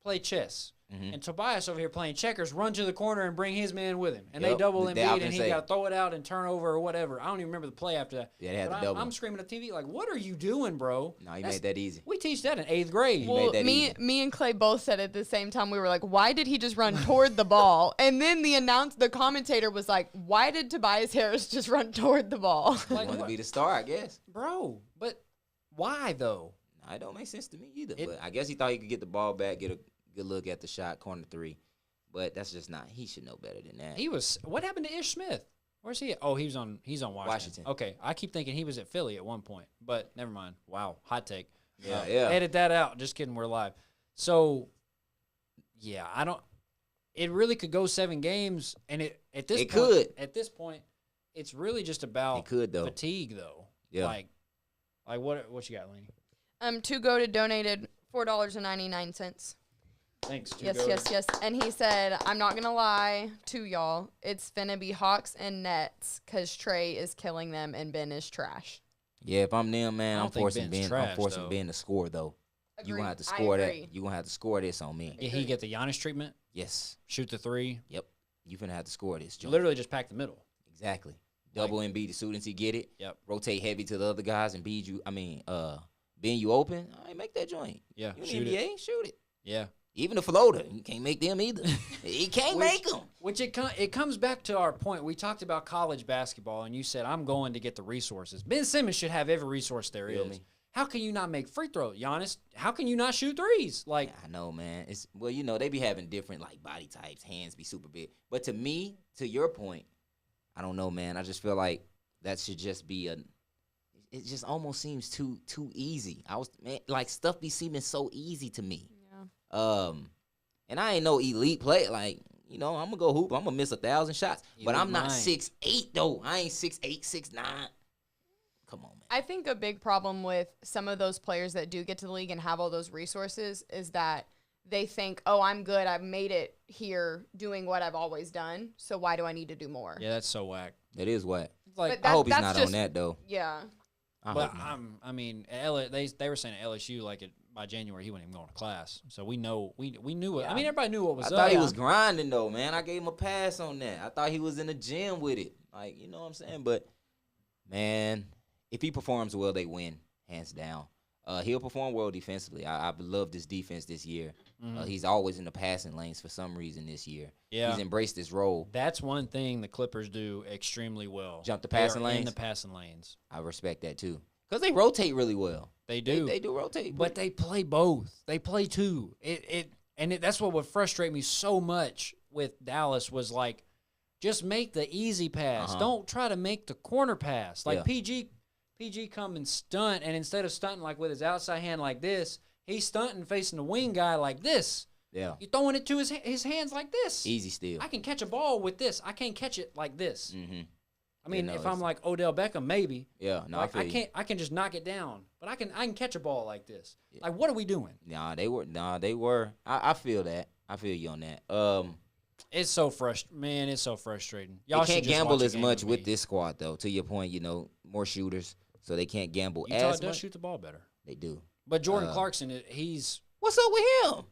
play chess. Mm-hmm. And Tobias over here playing checkers, run to the corner and bring his man with him. And Yep. they double They Embiid, often and he say- got to throw it out and turn over or whatever. I don't even remember the play after that. Yeah, they had But to double. I'm screaming at TV like, what are you doing, bro? No, he made that easy. We teach that in 8th grade. Well, made that easy. Me and Clay both said at the same time. We were like, "Why did he just run toward the ball?" And then the commentator was like, "Why did Tobias Harris just run toward the ball?" He wanted to be the star, I guess. Bro, but why though? No, it don't make sense to me either. But I guess he thought he could get the ball back, get a good look at the shot, corner 3. But that's just not. He should know better than that. What happened to Ish Smith? Where's he at? Oh, he's on Washington. Okay, I keep thinking he was at Philly at one point, but never mind. Wow, hot take. Yeah. Edit that out. Just kidding, we're live. So, yeah, I don't. It really could go 7 games, and at this point, it's really just about It could, though. fatigue, though. Yeah. Like what you got, Lenny? Two Goated donated $4.99. Thanks. Yes. And he said, "I'm not gonna lie to y'all. It's finna be Hawks and Nets because Trey is killing them and Ben is trash." Yeah, if I'm them, man, I I'm don't think forcing Ben's Ben. trash, I'm forcing though. Ben to score though. Agreed. You gonna have to I score agree. that. You gonna have to score this on me. Did he get the Giannis treatment? Yes. Shoot the 3. Yep. You finna have to score this. Joint. Literally just pack the middle. Exactly. Double Embiid as soon as he get it. Yep. Rotate heavy to the other guys and Ben you open. All right, make that joint. Yeah. You in Shoot the it. NBA, shoot it. Yeah. Even the floater, you can't make them either. He can't make them. Which it comes back to our point. We talked about college basketball, and you said, I'm going to get the resources. Ben Simmons should have every resource there Feel is. me? How can you not make free throws, Giannis? How can you not shoot threes? Like, I know, man. They be having different like body types. Hands be super big. But to me, to your point, I don't know, man. I just feel like that should just be it just almost seems too easy. Stuff be seeming so easy to me. Yeah. And I ain't no elite player. Like, I'm gonna go hoop. I'm gonna miss 1,000 shots. But Elite I'm not mind. 6'8" though. I ain't 6'8", 6'9". Come on, man. I think a big problem with some of those players that do get to the league and have all those resources is that they think, "Oh, I'm good. I've made it here doing what I've always done. So why do I need to do more?" yeah, that's so whack. It is whack. It's like, But I hope he's that's not just- on that though. Yeah. I but hope not. they were saying at LSU by January he wasn't even going to class. So we knew we knew it. Yeah. I mean, everybody knew what was I up. thought he was grinding though, man. I gave him a pass on that. I thought he was in the gym with it. Like, you know what I'm saying? But man, if he performs well, they win, hands down. He'll perform well defensively. I've loved his defense this year. He's always in the passing lanes for some reason this year. Yeah. He's embraced his role. That's one thing the Clippers do extremely well. Jump the They are passing lanes? in the passing lanes. I respect that too. Because they rotate really well. They do. They do rotate. But they play both. They play two. That's what would frustrate me so much with Dallas was like Just make the easy pass. Don't try to make the corner pass. Like PG come and stunt, and instead of stunting like with his outside hand like this, he's stunting facing the wing guy like this. Yeah. You're throwing it to his hands like this. Easy steal. I can catch a ball with this. I can't catch it like this. Mm-hmm. I mean, if I'm like Odell Beckham, maybe. Yeah, no, like, I feel you. I can just knock it down, but I can catch a ball like this. Yeah. Like, what are we doing? They were. I feel that. I feel you on that. It's so frustrating, man. It's so frustrating. Y'all they can't should just gamble watch a as game much with with me. this squad, though. To your point, more shooters, so they can't gamble Utah as does much. shoot the ball better. They do. But Jordan Clarkson, he's what's up with him?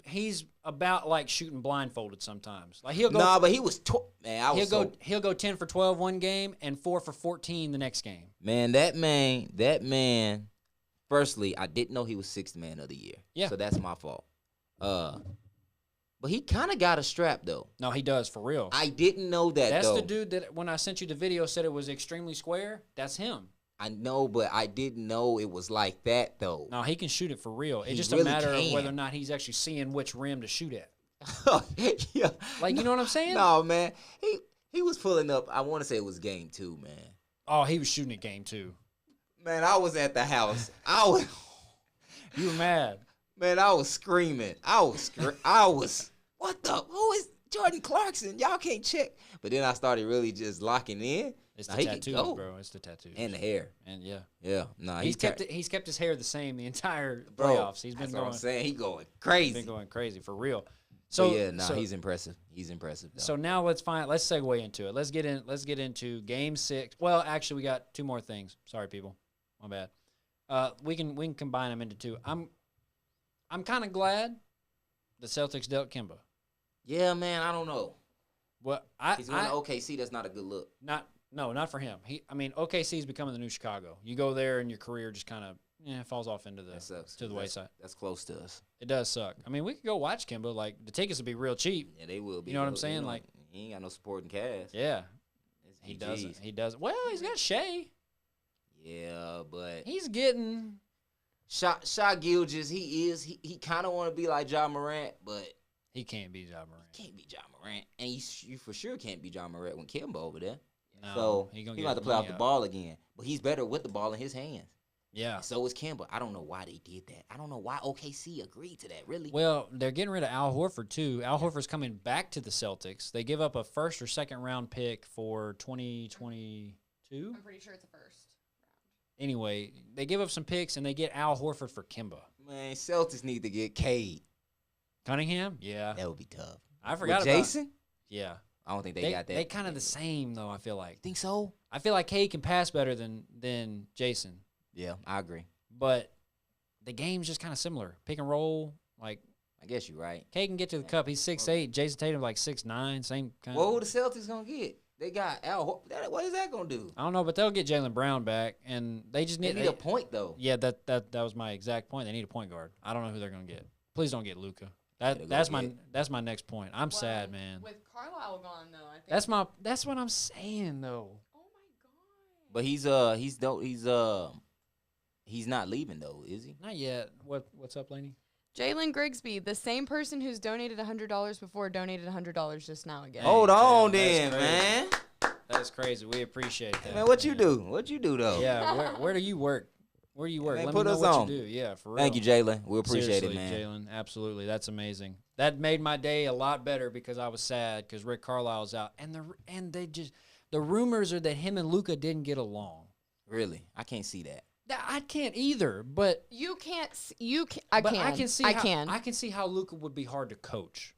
He's about like shooting blindfolded sometimes. Like he'll go. Nah, but he was man. He'll go 10 for 12 one game and 4 for 14 the next game. Man, that man. Firstly, I didn't know he was sixth man of the year. Yeah. So that's my fault. But he kind of got a strap though. No, he does for real. I didn't know that. That's though. the dude that when I sent you the video said it was extremely square. That's him. I know, but I didn't know it was like that though. No, he can shoot it for real. It's just really a matter can. of whether or not he's actually seeing which rim to shoot at. Yeah. Like, you know what I'm saying? No, man. He was pulling up. I want to say it was game 2, man. Oh, he was shooting at game 2. Man, I was at the house. You were mad. Man, I was screaming. I was. What the? Who is Jordan Clarkson? Y'all can't check. But then I started really just locking in. It's the tattoos, bro. It's the tattoos And the hair. And yeah. Yeah. Nah, he's kept his hair the same the entire bro, playoffs. He's been that's going. what I'm saying. He going crazy. He's been going crazy for real. So he's impressive. He's impressive. Though. So now let's segue into it. Let's get into game 6. Well, actually, we got 2 more things. Sorry, people. My bad. We can combine them into 2. I'm kind of glad the Celtics dealt Kemba. Yeah, man. I don't know. Well, he's going to OKC. That's not a good look. Not for him. OKC is becoming the new Chicago. You go there and your career just kind of falls off into the wayside. That's close to us. It does suck. I mean, we could go watch Kemba. Like, the tickets would be real cheap. Yeah, they will be. You know what I'm saying? Like, he ain't got no supporting cast. Yeah, he doesn't. He does. Well, he's got Shea. Yeah, but he's getting Shai Gilgeous. He kind of want to be like Ja Morant, but he can't be Ja Morant. Can't be Ja Morant, and you for sure can't be Ja Morant when Kemba over there. No, so he gonna have to play off the ball again. But he's better with the ball in his hands. Yeah. And so is Kemba. I don't know why they did that. I don't know why OKC agreed to that, really. Well, they're getting rid of Al Horford, too. Al Horford's coming back to the Celtics. They give up a first or second round pick for 2022. I'm pretty sure it's a first round. Anyway, they give up some picks, and they get Al Horford for Kemba. Man, Celtics need to get Cade. Cunningham? Yeah. That would be tough. I forgot with about Jason? Yeah. I don't think they got that. They kind of the same, though, I feel like. Think so? I feel like Cade can pass better than Jason. Yeah, I agree. But the game's just kind of similar. Pick and roll, like. I guess you're right. Cade can get to the cup. He's 6'8". Jason Tatum like 6'9". Same kind. Well, who the Celtics gonna get? They got Al. What is that gonna do? I don't know, but they'll get Jaylen Brown back, and they just need a point though. Yeah, that was my exact point. They need a point guard. I don't know who they're gonna get. Please don't get Luka. That's my next point. I'm sad, man. With Carlisle gone though, I think that's what I'm saying though. Oh my god. But he's not leaving though, is he? Not yet. What's up, Lainey? Jalen Grigsby, the same person who's donated $100 before, donated $100 just now again. Hold on, then, man. That's crazy. We appreciate that. Man, what you do? What you do though? Yeah, where do you work? Where do you work? Man, Let put me know us what on. you do. Yeah, for real. Thank you, Jalen. We appreciate Seriously, it, man. Jalen, absolutely. That's amazing. That made my day a lot better because I was sad because Rick Carlisle's out, and the rumors are that him and Luka didn't get along. Really, I can't see that. I can't either, but you can't. I can see how Luka would be hard to coach.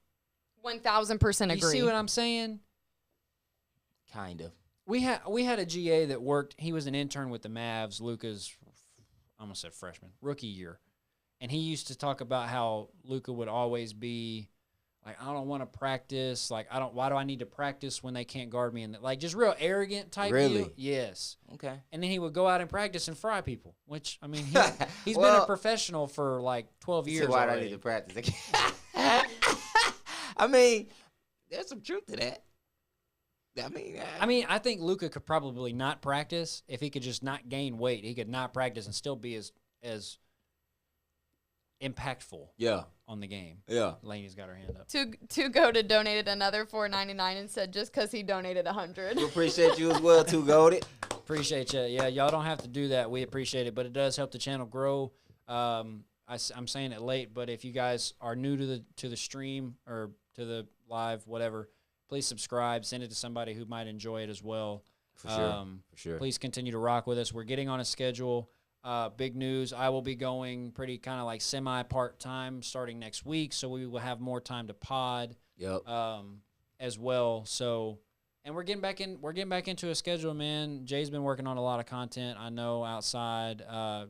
1000% agree. You see what I'm saying? Kind of. We had a GA that worked. He was an intern with the Mavs. Luka's, I almost said freshman, rookie year, and he used to talk about how Luka would always be like, I don't want to practice. Like, why do I need to practice when they can't guard me? And like, just real arrogant type. Really? Deal. Yes. Okay. And then he would go out and practice and fry people, which, I mean, he's been a professional for like 12 years. Why do I need to practice? I mean, there's some truth to that. I think Luka could probably not practice if he could just not gain weight. He could not practice and still be as impactful Yeah. on the game. Yeah. Lainey's got her hand up. Two Goated donated another $4.99 and said just because he donated 100. We appreciate you as well, too, Goated. Appreciate you. Yeah, y'all don't have to do that. We appreciate it, but it does help the channel grow. I'm saying it late, but if you guys are new to the stream or to the live, whatever, please subscribe. Send it to somebody who might enjoy it as well. For sure. For sure. Please continue to rock with us. We're getting on a schedule. Big news. I will be going pretty kind of like semi-part-time starting next week, so we will have more time to pod. Yep. As well. So, and we're getting back into a schedule, man. Jay's been working on a lot of content. I know outside.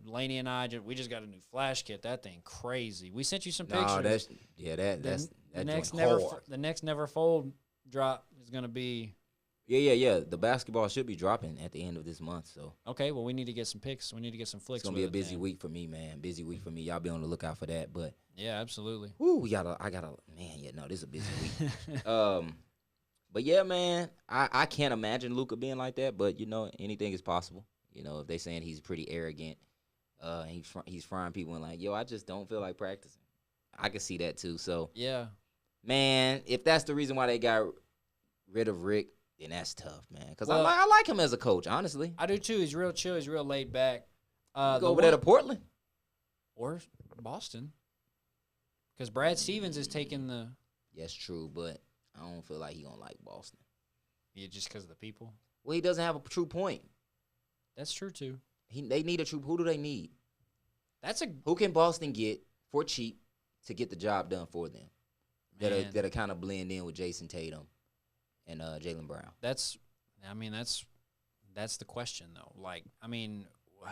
Laney and I we just got a new flash kit. That thing crazy. We sent you some pictures. That's the next Never Fold drop is gonna be. Yeah. The basketball should be dropping at the end of this month. So okay, well we need to get some pics. We need to get some flicks. It's gonna be a busy week for me, man. Busy week for me. Y'all be on the lookout for that. But yeah, absolutely. Woo, this is a busy week. But yeah, man, I can't imagine Luka being like that. But you know, anything is possible. You know, if they saying he's pretty arrogant, he's frying people and like, yo, I just don't feel like practicing. I can see that too. So yeah, man, if that's the reason why they got rid of Rick, then that's tough, man. Because I like him as a coach, honestly. I do too. He's real chill. He's real laid back. Go over there to Portland or Boston, because Brad Stevens is taking the. Yes, true, but I don't feel like he gonna like Boston. Yeah, just because of the people. Well, he doesn't have a true point. That's true too. They need a true. Who do they need? Who can Boston get for cheap to get the job done for them? That'll kind of blend in with Jason Tatum and Jaylen Brown. That's the question though. Like, I mean,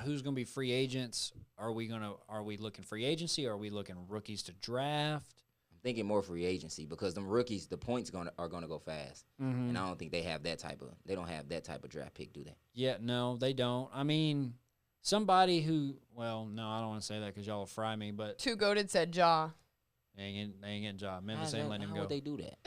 who's gonna be free agents? Are we looking free agency? Or are we looking rookies to draft? I'm thinking more free agency because them rookies, the points are gonna go fast, and I don't think they have that type of draft pick, do they? Yeah, no, they don't. I mean, somebody who, well, no, I don't want to say that because y'all will fry me. But Two Goated said Ja. They ain't getting job. Memphis ain't letting him go. How would they do that?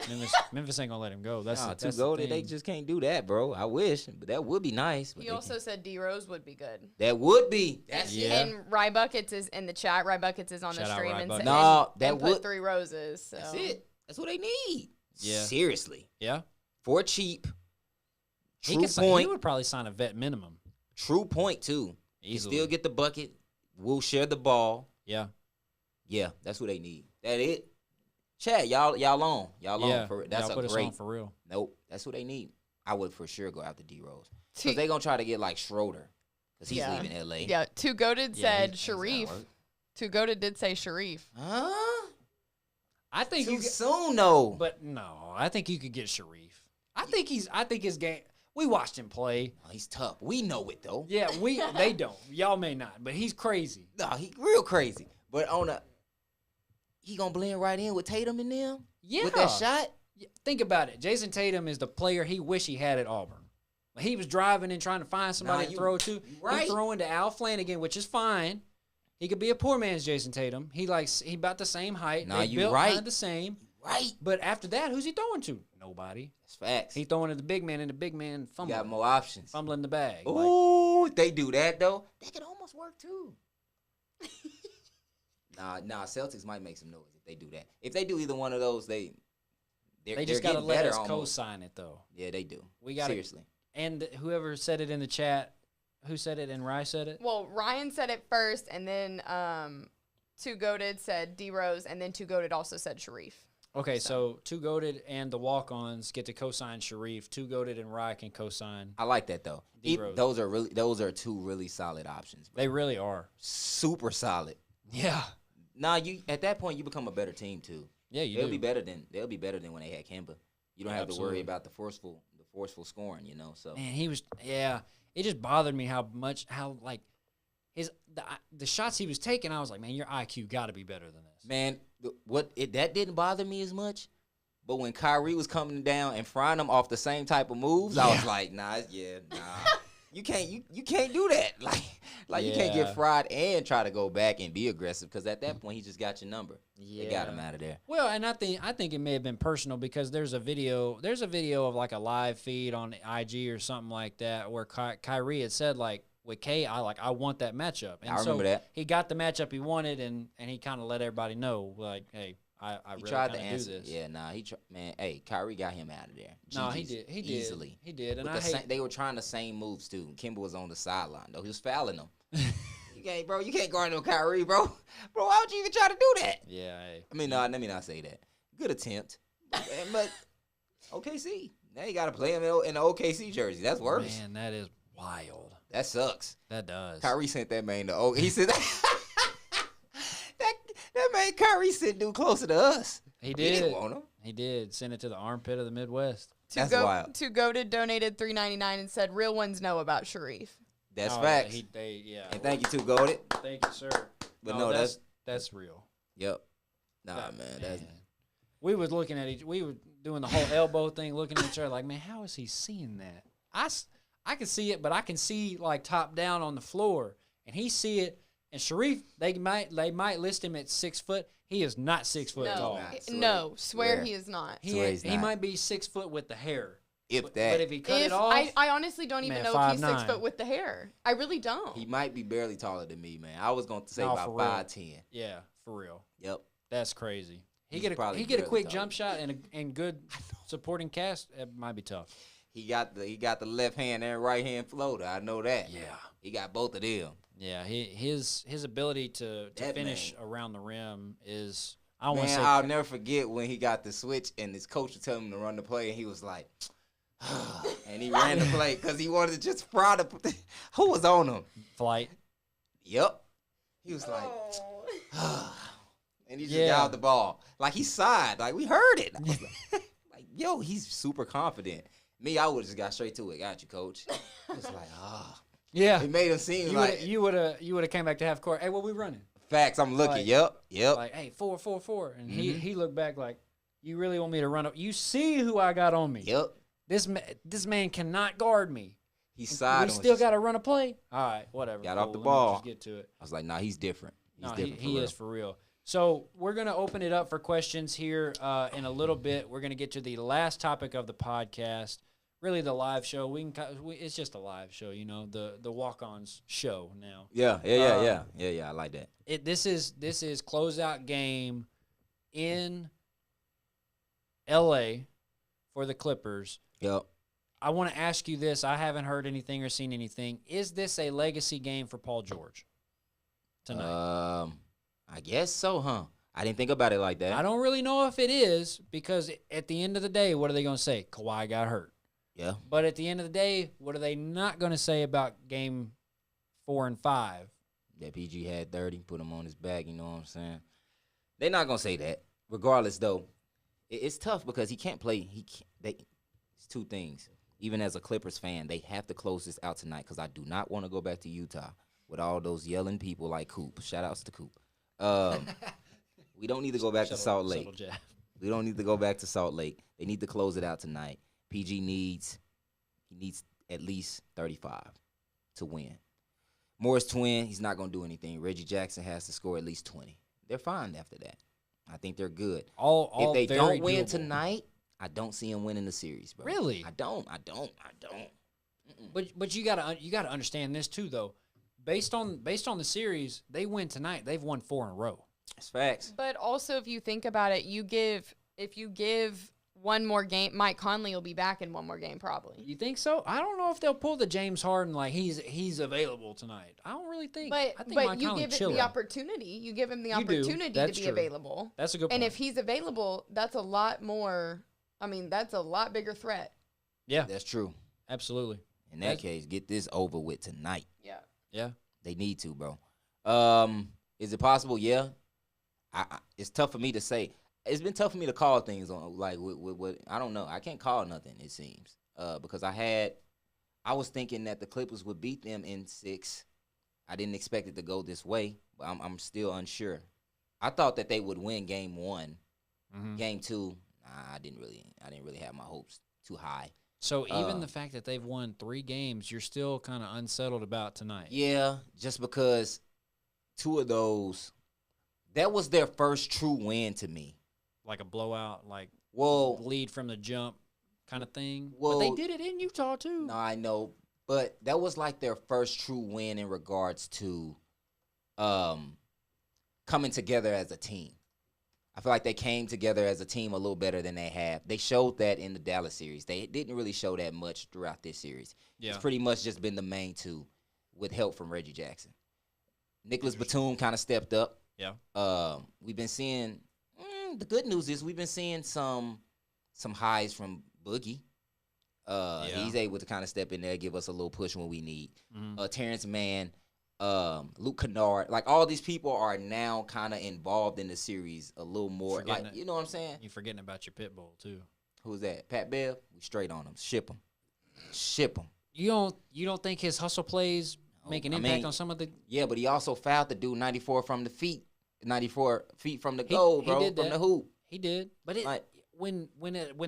Memphis ain't gonna let him go. That's Two Goated. They just can't do that, bro. I wish, but that would be nice. He also said D Rose would be good. That would be. And Rye Buckets is in the chat. Rye Buckets is on the stream and put 3 roses. So. That's it. That's what they need. Yeah. Seriously. Yeah. For cheap. He would probably sign a vet minimum. True point too. Easily. Still get the bucket. We'll share the ball. Yeah. Yeah, that's what they need. That it. Chad, y'all on. Yeah, that's y'all a put great. us on for real. Nope, that's what they need. I would for sure go after D Rose because they gonna try to get like Schroeder because he's leaving LA. Yeah, Two Goated said Sharif. Two Goated did say Sharif. Huh? I think too soon though. But no, I think you could get Sharif. I think his game. We watched him play. Oh, he's tough. We know it though. Yeah, they don't. Y'all may not, but he's crazy. No, he real crazy. But he gonna blend right in with Tatum and them? Yeah. With that shot? Yeah, think about it. Jason Tatum is the player he wish he had at Auburn. Like, he was driving and trying to find somebody to throw to. Right. He throwing to Al Flanagan, which is fine. He could be a poor man's Jason Tatum. He about the same height. Nah, they you built right. Kind of the same. Right. But after that, who's he throwing to? Nobody. That's facts. He's throwing to the big man, and the big man fumbling. You got more options. Fumbling the bag. Ooh, they do that though. That could almost work too. Nah, Celtics might make some noise if they do that. If they do either one of those, they just gotta let us almost. co-sign it though. Yeah, they do. We got seriously. And whoever said it in the chat, who said it? And Rye said it. Well, Ryan said it first, and then Two Goated said D Rose, and then Two Goated also said Sharif. Okay, so Two Goated and the Walk-Ons get to co-sign Sharif. Two Goated and Rye can co-sign. I like that though. Those are two really solid options. Bro. They really are super solid. Yeah. Nah, at that point you become a better team too. Yeah, they'll be better than when they had Kemba. You don't have to worry about the forceful scoring, you know. So man, he was it just bothered me how like the shots he was taking. I was like, man, your IQ got to be better than this. Man, that didn't bother me as much. But when Kyrie was coming down and frying them off the same type of moves, I was like, nah. You can't do that. Like you can't get fried and try to go back and be aggressive because at that point he just got your number. Yeah. They got him out of there. Well, and I think it may have been personal because there's a video of like a live feed on IG or something like that where Kyrie had said like with K, I want that matchup. And I remember that. He got the matchup he wanted, and he kind of let everybody know, like, hey, I He really tried to kinda do answer. this. Yeah, nah, man, hey, Kyrie got him out of there. No, he GG's did. He did. easily. He did. And With I hate. they were trying the same moves too. Kimber was on the sideline though. He was fouling them. You can't guard no Kyrie, bro. Bro, why would you even try to do that? Yeah. Hey. I mean, no, let me not say that. Good attempt, but OKC. Now you got to play him in the OKC jersey. That's worse. Man, that is wild. That sucks. That does. Kyrie sent that man to he said that man Kyrie sent dude closer to us. He He did. didn't want him. He did. Send it to the armpit of the Midwest. That's wild. To Goated donated $3.99 and said real ones know about Sharif. That's Oh, facts. Yeah. And thank you too, Goated. Thank you, sir. But no, that's real. Yep. Nah, That- man, that's We was looking at we were doing the whole elbow thing, looking at each other like, man, how is he seeing that? I can see it, but I can see like top down on the floor, and he see it. And Sharif, they might list him at 6 foot. He is not 6 foot tall. Swear he is not. He might be 6 foot with the hair. if that. But if he cut it off, I honestly don't even man, know if he's 6 5'9". foot with the hair. I really don't. He might be barely taller than me, man. I was gonna say No, about for real. 5'10". yeah, for real. Yep. That's crazy. He He's get probably a barely quick taller. jump shot and good supporting cast. It might be tough. He got the left hand and right hand floater. I know that. Yeah. He got both of them. Yeah, his ability to That finish man. around the rim is, I don't want to Man, say I'll never forget when he got the switch and his coach was telling him to run the play and he was like, and he ran the play because he wanted to just fry the. Who was on him? flight. Yep. He was like, Oh. and he just Yeah. got out the ball. Like he sighed. Like we heard it. I was like, yo, he's super confident. Me, I would have just got straight to it. Got you, coach. It was like, Yeah, It made him seem like you would have came back to half court. Hey, what we running? facts. I'm looking. Like- Yep. Like, hey, 4, and Mhm. he looked back like, you really want me to run up? You see who I got on me? Yep. This man cannot guard me. He sighed. We still got to run a play. All right, whatever. Got off the Let me ball. Just get to it. I was like, nah, he's different. He's No, different. he is for real. So we're going to open it up for questions here in a little bit. We're going to get to the last topic of the podcast, really the live show. It's just a live show, the Walk-Ons show now. Yeah. I like that. This is closeout game in L.A. for the Clippers. Yep. I want to ask you this. I haven't heard anything or seen anything. Is this a legacy game for Paul George tonight? I guess so, huh? I didn't think about it like that. I don't really know if it is because at the end of the day, what are they going to say? Kawhi got hurt. Yeah. But at the end of the day, what are they not going to say about game 4 and 5? That PG had 30, put him on his back, you know what I'm saying? They're not going to say that. Regardless, though, it's tough because he can't play. It's two things. Even as a Clippers fan, they have to close this out tonight because I do not want to go back to Utah with all those yelling people like Coop. Shout outs to Coop. We don't need to go back to Salt Lake. We don't need to go back to Salt Lake. They need to close it out tonight. PG needs at least 35 to win. Morris twin, he's not going to do anything. Reggie Jackson has to score at least 20. They're fine after that. I think they're good. All if they very don't win doable. tonight, I don't see him winning the series, bro. Really? I don't. But you gotta understand this too, though. Based on the series, they win tonight. They've won 4 in a row. It's facts. But also, if you think about it, if you give one more game, Mike Conley will be back in one more game probably. You think so? I don't know if they'll pull the James Harden like he's available tonight. I don't really think. I think Mike you Conley give it chilling. the opportunity. You give him the You do. opportunity to That's be true. available. That's a good point. And if he's available, that's a lot more. I mean, that's a lot bigger threat. yeah, That's true. absolutely. In that case, get this over with tonight. Yeah. Yeah. They need to, bro. Is it possible? Yeah. It's tough for me to say. It's been tough for me to call things on with I don't know. I can't call nothing. It seems because I was thinking that the Clippers would beat them in 6. I didn't expect it to go this way, but I'm still unsure. I thought that they would win game 1, game 2. I didn't really have my hopes too high. So even the fact that they've won 3 games, you're still kind of unsettled about tonight. Yeah, just because 2 of those, that was their first true win to me. Like a blowout, like Well, lead from the jump kind of thing. Well, but they did it in Utah too. no, I know, But that was like their first true win in regards to coming together as a team. I feel like they came together as a team a little better than they have. They showed that in the Dallas series. They didn't really show that much throughout this series. Yeah. It's pretty much just been the main two with help from Reggie Jackson. Nicholas Batum kind of stepped up. Yeah. We've been seeing the good news is we've been seeing some highs from Boogie. He's able to kind of step in there, give us a little push when we need. Terrence Mann, Luke Kennard, like all these people are now kind of involved in the series a little more. Like, you know what I'm saying? You're forgetting about your pit bull too. Who's that? Pat Bev? We straight on him. Ship him. You don't think his hustle plays make an impact on some of the? Yeah, but he also fouled the dude 94 feet from the goal, bro, did from the hoop. He did, but Like, when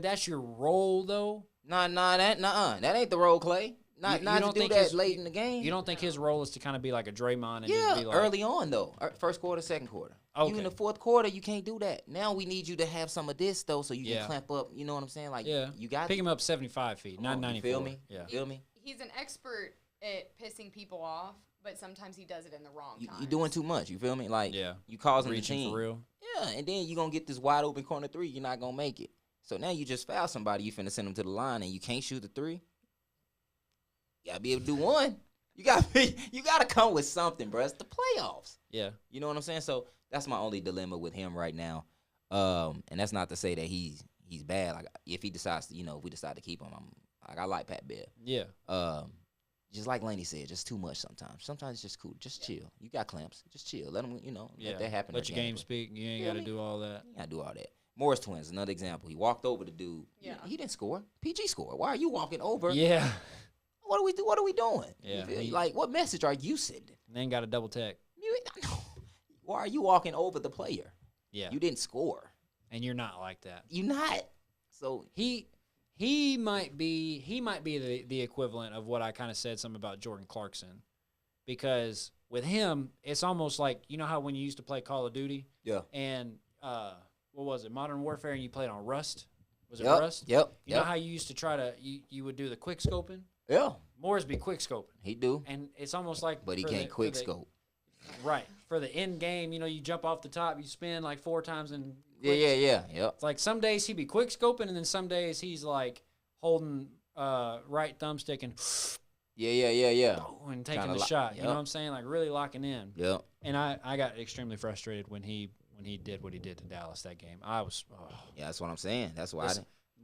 that's your role though. That ain't the role, Clay. Not to do that late in the game. You don't think his role is to kind of be like a Draymond and Yeah, just be like, early on though. First quarter, second quarter. Okay. You in the fourth quarter, you can't do that. Now we need you to have some of this though, so you can clamp up. You know what I'm saying? Like, you got pick him up 75 feet, not 94. You feel me? Yeah. Feel me? He's an expert at pissing people off, but sometimes he does it in the wrong time. You doing too much. You feel me? Like, Yeah. you causing the Reaching team. for real. Yeah, and then you gonna get this wide open corner three. You're not gonna make it. So now you just foul somebody. You finna send them to the line, and you can't shoot the three. You gotta be able to do one. You gotta come with something, bro. It's the playoffs. Yeah. You know what I'm saying? So that's my only dilemma with him right now. And that's not to say that he's bad. Like, if he decides to, if we decide to keep him, I like Pat Bev. Yeah. Just like Laney said, just too much sometimes. Sometimes it's just cool. Just chill. You got clamps. Just chill. Let them, let that happen. Let your game speak. You ain't got to do all that. You gotta do all that. Morris Twins, another example. He walked over the dude. Yeah. He didn't score. PG scored. Why are you walking over? Yeah. What are we doing? Yeah. Like, what message are you sending? Then got a double tech. Why are you walking over the player? Yeah. You didn't score. And you're not like that. You not. So he might be the equivalent of what I kind of said something about Jordan Clarkson, because with him it's almost like, you know how when you used to play Call of Duty, and what was it, Modern Warfare, and you played on Rust? Was it Rust? Yep. You know how you used to try to you would do the quick scoping? Yeah. Morris be quick scoping. He do. And it's almost like, but he can't quick scope. Right. For the end game, you jump off the top, you spin like 4 times and Yeah. Yep. It's like some days he be quick scoping, and then some days he's like holding right thumbstick and Yeah. and taking Kinda the shot. yep. You know what I'm saying? Like really locking in. Yep. And I got extremely frustrated when he did what he did to Dallas that game. I was Yeah, that's what I'm saying. That's why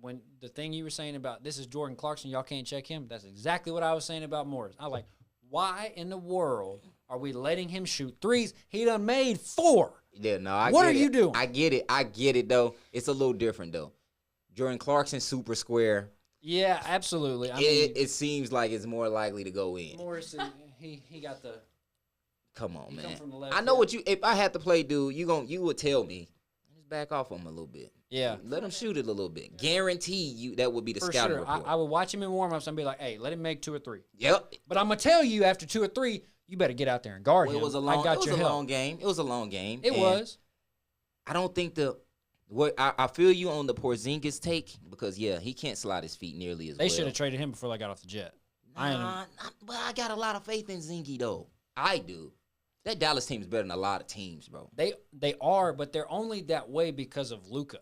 when the thing you were saying about this is Jordan Clarkson, y'all can't check him. That's exactly what I was saying about Morris. I was like, why in the world are we letting him shoot threes? He done made 4. Yeah, no, What are you doing? I get it though. It's a little different though. Jordan Clarkson super square. Yeah, absolutely. I mean, it seems like it's more likely to go in. Morris, he got the. Come on, man. From the left I know what you. If I had to play, dude, you would tell me. Just back off him a little bit. Yeah. Let him shoot it a little bit. Guarantee you that would be the For scouting sure. report. I would watch him in warm-ups and be like, hey, let him make 2 or 3. Yep. But I'm going to tell you, after 2 or 3, you better get out there and guard him. It was a long game. It was a long game. It was. I don't think I feel you on the Porzingis take, because, he can't slide his feet nearly as well. They should have traded him before they got off the jet. But I got a lot of faith in Zingy, though. I do. That Dallas team is better than a lot of teams, bro. They are, but they're only that way because of Luka.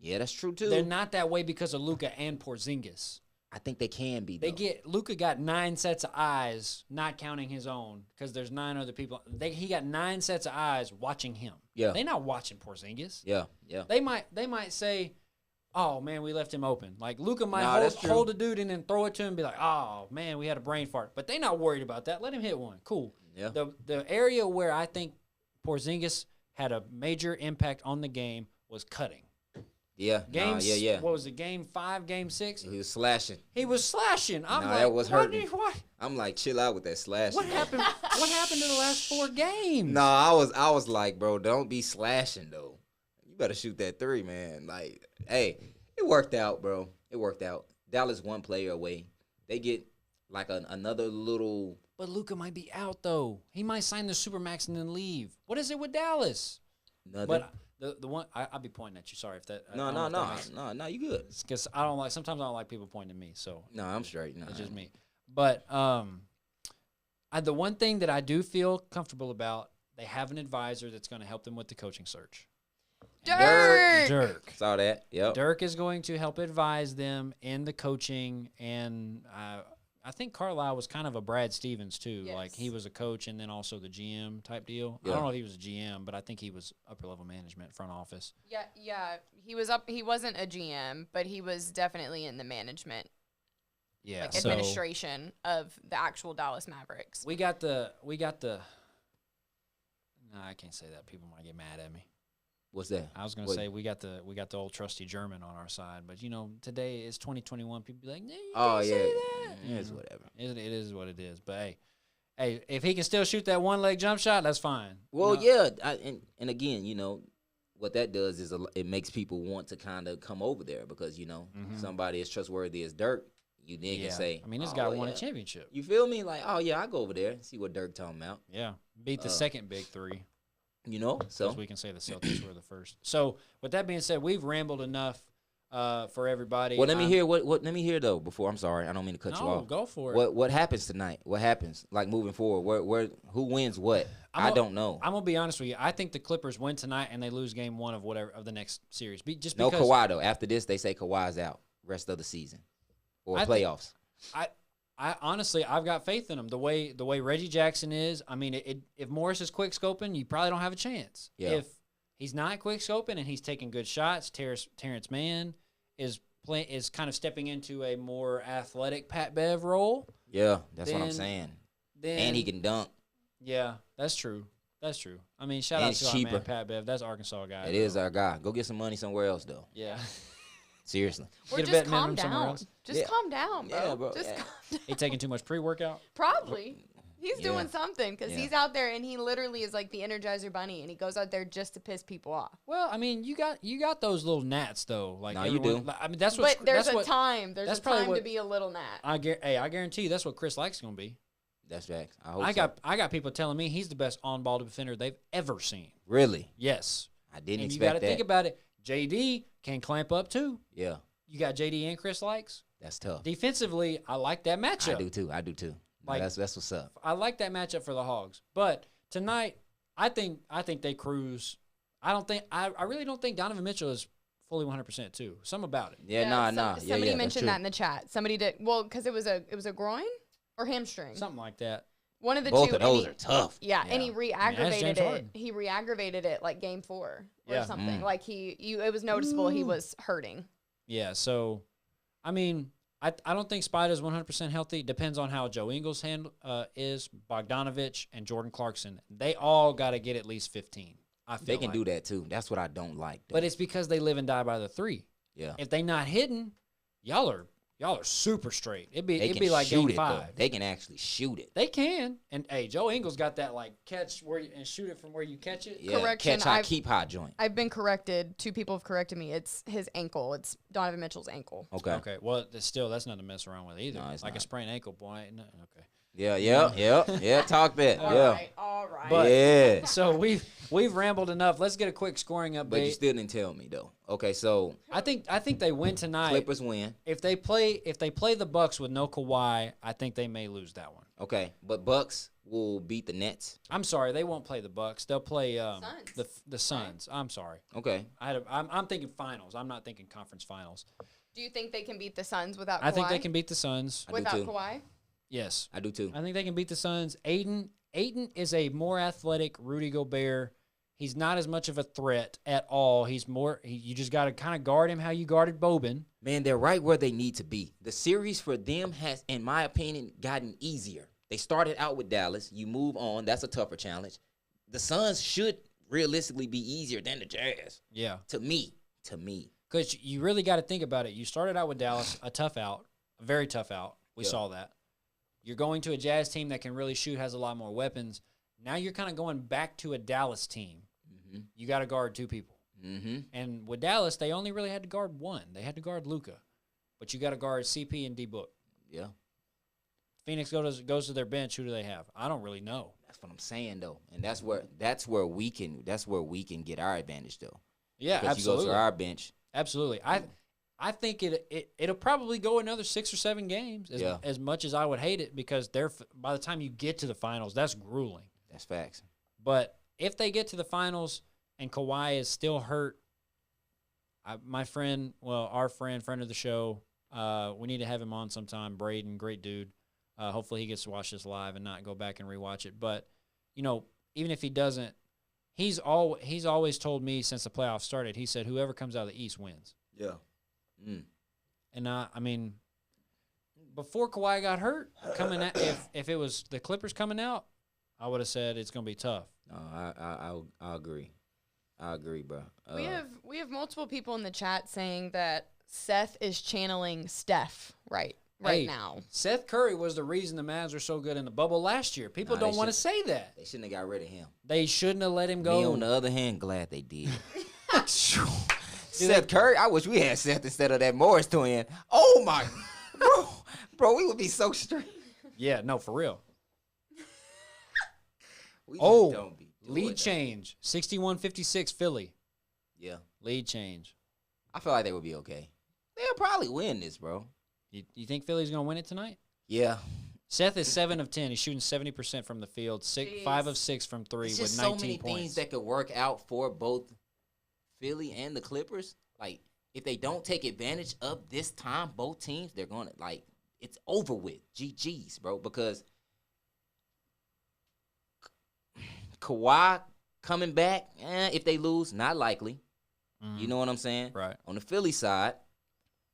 Yeah, that's true, too. They're not that way because of Luka and Porzingis. I think they can be, though. Luka got 9 sets of eyes, not counting his own, because there's 9 other people. He got 9 sets of eyes watching him. Yeah. They're not watching Porzingis. Yeah. They might say, oh, man, we left him open. Like, Luka might hold a dude and then throw it to him and be like, oh, man, we had a brain fart. But they're not worried about that. Let him hit one. Cool. Yeah. The area where I think Porzingis had a major impact on the game was cutting. Yeah. What was it, game 5, game 6? He was slashing. I'm like, that was hurting. What? I'm like, chill out with that slashing. What happened? What happened to the last 4 games? No, I was like, bro, don't be slashing though. You better shoot that 3, man. Like, hey, it worked out, bro. It worked out. Dallas 1 player away. They get like another little. But Luka might be out though. He might sign the Supermax and then leave. What is it with Dallas? Nothing. But the one I'll be pointing at you. Sorry if that. No, you good. Because sometimes I don't like people pointing at me. So no, I'm straight. No, it's just me. But the one thing that I do feel comfortable about, they have an advisor that's going to help them with the coaching search. Dirk. Saw that. Yep. Dirk is going to help advise them in the coaching, and I think Carlisle was kind of a Brad Stevens too. Yes. Like he was a coach and then also the GM type deal. Yeah. I don't know if he was a GM, but I think he was upper level management, front office. Yeah. He was up. He wasn't a GM, but he was definitely in the management, Yeah, like so administration of the actual Dallas Mavericks. we got the. No, I can't say that. People might get mad at me. What's that? I was going to say we got the old trusty German on our side, but today is 2021. People be like, "No, you can't say that." It's whatever. It is what it is. But hey, if he can still shoot that one leg jump shot, that's fine. Well, yeah, and again, what that does is it makes people want to kind of come over there because somebody as trustworthy as Dirk, you then can say, I mean, this guy won a championship. You feel me? Like, oh yeah, I go over there and see what Dirk talking about. Yeah, beat the second big three. So we can say the Celtics were the first. So with that being said, we've rambled enough for everybody. Well, let me hear what. Let me hear though. Before I'm sorry, I don't mean to cut you off. Go for it. What happens tonight? What happens like moving forward? Where who wins what? I don't know. I'm gonna be honest with you. I think the Clippers win tonight and they lose game one of the next series. Just no because Kawhi though. After this, they say Kawhi's out rest of the season or playoffs. I honestly, I've got faith in him. The way Reggie Jackson is, I mean, if Morris is quick scoping, you probably don't have a chance. Yeah. If he's not quick scoping and he's taking good shots, Terrence Mann is kind of stepping into a more athletic Pat Bev role. Yeah, that's what I'm saying. And he can dunk. Yeah, that's true. That's true. I mean, shout out to our man Pat Bev. That's Arkansas guy. It is our guy. Go get some money somewhere else though. Yeah. Seriously. Or just calm down. Just calm down, bro. Yeah, bro. Just calm down. He taking too much pre-workout? Probably. He's doing something because he's out there and he literally is like the Energizer Bunny and he goes out there just to piss people off. Well, I mean, you got those little gnats though. Like no, you do. I mean, that's what. But there's a time. There's a time to be a little gnat. I guarantee you that's what Chris Lack's gonna be. That's facts. I got people telling me he's the best on-ball defender they've ever seen. Really? Yes. I didn't expect that. You got to think about it. JD can clamp up too. Yeah. You got JD and Chris Likes. That's tough. Defensively, I like that matchup. I do too. Like, that's what's up. I like that matchup for the Hogs. But tonight, I think they cruise. I really don't think Donovan Mitchell is fully 100% too. Some about it. Yeah, Somebody mentioned that in the chat. Somebody did. Well, because it was a groin or hamstring. Something like that. One of the Both two. Both of those are tough. Yeah, and he re-aggravated it. Harden. He re-aggravated it like game 4 or something. Mm. Like it was noticeable he was hurting. Yeah, so, I mean, I don't think Spider's 100% healthy. Depends on how Joe Ingles is, Bogdanovich, and Jordan Clarkson. They all got to get at least 15. They can do that too. That's what I don't like. Though. But it's because they live and die by the 3. Yeah. If they not hitting, y'all are super straight. It'd be like game 5. Though. They can actually shoot it. They can. And hey, Joe Ingles got that like catch and shoot it from where you catch it. Yeah. Correction, Catch high, keep high joint. I've been corrected. 2 people have corrected me. It's his ankle. It's Donovan Mitchell's ankle. Okay. Well, that's not to mess around with either. No, it's like not. a sprained ankle, boy. No, okay. Yeah. Talk that. All right. But, yeah. So we've rambled enough. Let's get a quick scoring update. But you still didn't tell me though. Okay, so I think they win tonight. Clippers win. If they play the Bucks with no Kawhi, I think they may lose that one. Okay, but Bucks will beat the Nets. I'm sorry, they won't play the Bucks. They'll play the Suns. Right. I'm sorry. Okay. I'm thinking finals. I'm not thinking conference finals. Do you think they can beat the Suns without Kawhi? I think they can beat the Suns. Without Kawhi? Yes. I do too. I think they can beat the Suns. Ayton is a more athletic Rudy Gobert. He's not as much of a threat at all. You just got to kind of guard him how you guarded Boban. Man, they're right where they need to be. The series for them has, in my opinion, gotten easier. They started out with Dallas. You move on. That's a tougher challenge. The Suns should realistically be easier than the Jazz. Yeah. To me. Because you really got to think about it. You started out with Dallas, a very tough out. We saw that. You're going to a Jazz team that can really shoot, has a lot more weapons. Now you're kind of going back to a Dallas team. Mm-hmm. You got to guard 2 people. Mm-hmm. And with Dallas, they only really had to guard 1. They had to guard Luka. But you got to guard CP and D-Book. Yeah. Phoenix goes to their bench. Who do they have? I don't really know. That's what I'm saying though, and that's where we can get our advantage though. Yeah, because absolutely. you go to our bench. Absolutely. I think it'll probably go another 6 or 7 games. As much as I would hate it, because by the time you get to the finals, that's grueling. That's facts. But if they get to the finals and Kawhi is still hurt, our friend of the show, we need to have him on sometime. Braden, great dude. Hopefully he gets to watch this live and not go back and rewatch it. But, even if he doesn't, he's always told me since the playoffs started, he said whoever comes out of the East wins. Yeah. Mm. And I mean, before Kawhi got hurt, if it was the Clippers coming out, I would have said it's going to be tough. No, I agree. I agree, bro. We have multiple people in the chat saying that Seth is channeling Steph right now. Seth Curry was the reason the Mavs were so good in the bubble last year. People don't want to say that. They shouldn't have got rid of him. They shouldn't have let him go. Me, on the other hand, glad they did. Seth Curry, I wish we had Seth instead of that Morris twin. Oh, my. Bro, we would be so straight. Yeah, no, for real. Lead change. 61-56 Philly. Yeah. Lead change. I feel like they would be okay. They'll probably win this, bro. You think Philly's going to win it tonight? Yeah. Seth is 7 of 10. He's shooting 70% from the field, 5 of 6 from 3 it's with just 19 so many points. things that could work out for both Philly and the Clippers. Like, if they don't take advantage of this time, both teams, they're going to, like, it's over with. GG's, bro, because Kawhi coming back, if they lose, not likely. You know what I'm saying? Right. On the Philly side,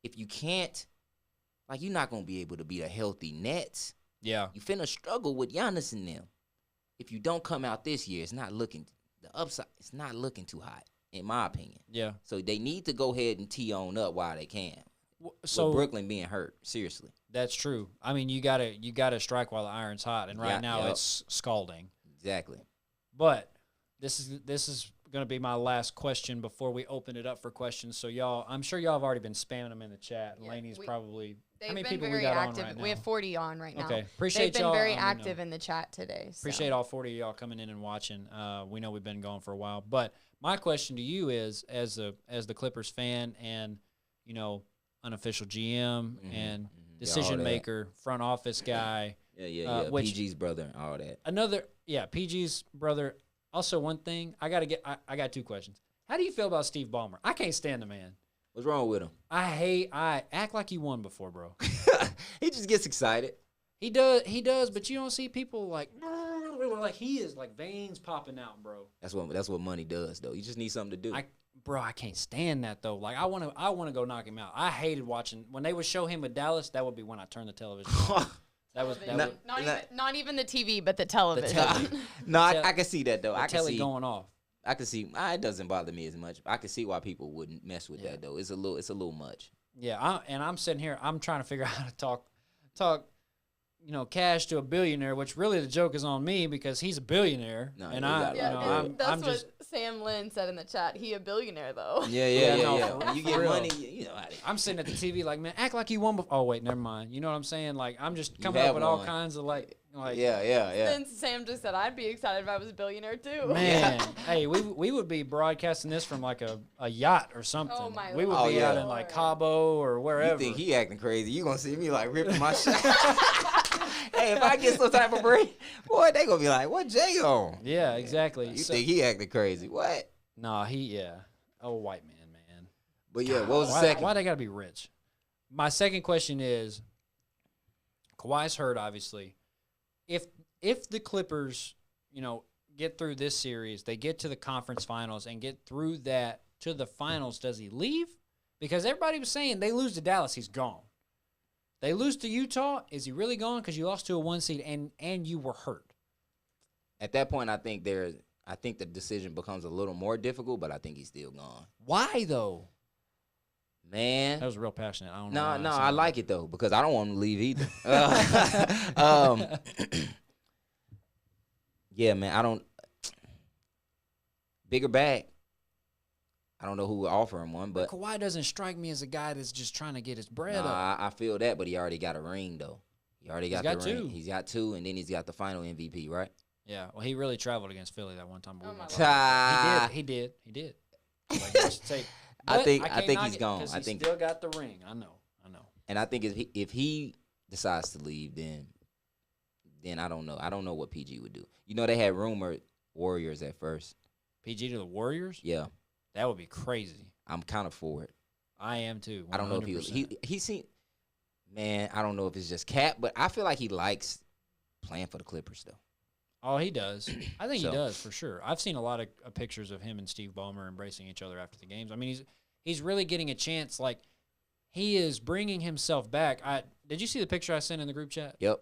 if you can't, like, you're not going to be able to beat a healthy Nets. Yeah. You finna struggle with Giannis and them. If you don't come out this year, it's not looking, the upside, it's not looking too hot, in my opinion. Yeah. So they need to go ahead and tee on up while they can. So with Brooklyn being hurt, seriously. That's true. I mean, you gotta strike while the iron's hot, and right now it's scalding. Exactly. But this is gonna be my last question before we open it up for questions. So y'all, I'm sure y'all have already been spamming them in the chat. Yeah, Laney's probably. How many people we got active. on right now? We have 40 on right now. Okay, appreciate They've y'all. been very active in the chat today. So. Appreciate all 40 of y'all coming in and watching. We know we've been going for a while, but my question to you is, as the Clippers fan and unofficial GM and decision maker, front office guy. Yeah. PG's brother, all that. PG's brother. Also, one thing I got 2 questions. How do you feel about Steve Ballmer? I can't stand the man. What's wrong with him? I act like you won before, bro. He just gets excited. He does, but you don't see people like he is like veins popping out, bro. That's what money does, though. You just need something to do. I can't stand that though. Like I want to go knock him out. I hated watching when they would show him with Dallas. That would be when I turned the television on. That was not even the TV, but the television. I can see that though. I can see going off. I can see. It doesn't bother me as much. I can see why people wouldn't mess with that though. It's a little much. Yeah, I'm sitting here. I'm trying to figure out how to talk. Cash to a billionaire, which really the joke is on me because he's a billionaire, that's what Sam Lynn said in the chat. He a billionaire though. Yeah. When you get money, I'm sitting at the TV like, man, act like you won before. Oh wait, never mind. You know what I'm saying? Like I'm just coming up with all kinds of like. Yeah. Then Sam just said I'd be excited if I was a billionaire too. Man, hey, we would be broadcasting this from like a yacht or something. Oh my we would be out in like Cabo or wherever. You think he acting crazy? You gonna see me like ripping my shirt? Hey, if I get some type of break, boy, they gonna be like, "What Jay on?" Yeah, exactly. You think he acting crazy? What? Nah, Oh, white man. But yeah, what was the second? Why they gotta be rich? My second question is, Kawhi's hurt, obviously. If the Clippers, get through this series, they get to the conference finals and get through that to the finals, does he leave? Because everybody was saying they lose to Dallas, he's gone. They lose to Utah, is he really gone? Because you lost to a 1 seed and you were hurt. At that point, I think the decision becomes a little more difficult, but I think he's still gone. Why though? Man, that was real passionate. I don't know. No, I like it though because I don't want him to leave either. Yeah, man, I don't. Bigger bag. I don't know who would offer him one, but Kawhi doesn't strike me as a guy that's just trying to get his bread up. I feel that, but he already got a ring though. He already got the ring. 2. He's got 2, and then he's got the final MVP, right? Yeah. Well, he really traveled against Philly that one time. He did. Like, I But think can't knock he's it gone. 'cause I he think, still got the ring. I know. and I think if he decides to leave, then I don't know. I don't know what PG would do. You know, they had rumored Warriors at first. PG to the Warriors? Yeah, That would be crazy. I'm kind of for it. I am too. 100%. I don't know if he seen. Man, I don't know if it's just Cap, but I feel like he likes playing for the Clippers though. Oh, he does. I think So- he does for sure. I've seen a lot of pictures of him and Steve Ballmer embracing each other after the games. I mean, he's really getting a chance. Like, he is bringing himself back. Did you see the picture I sent in the group chat? Yep.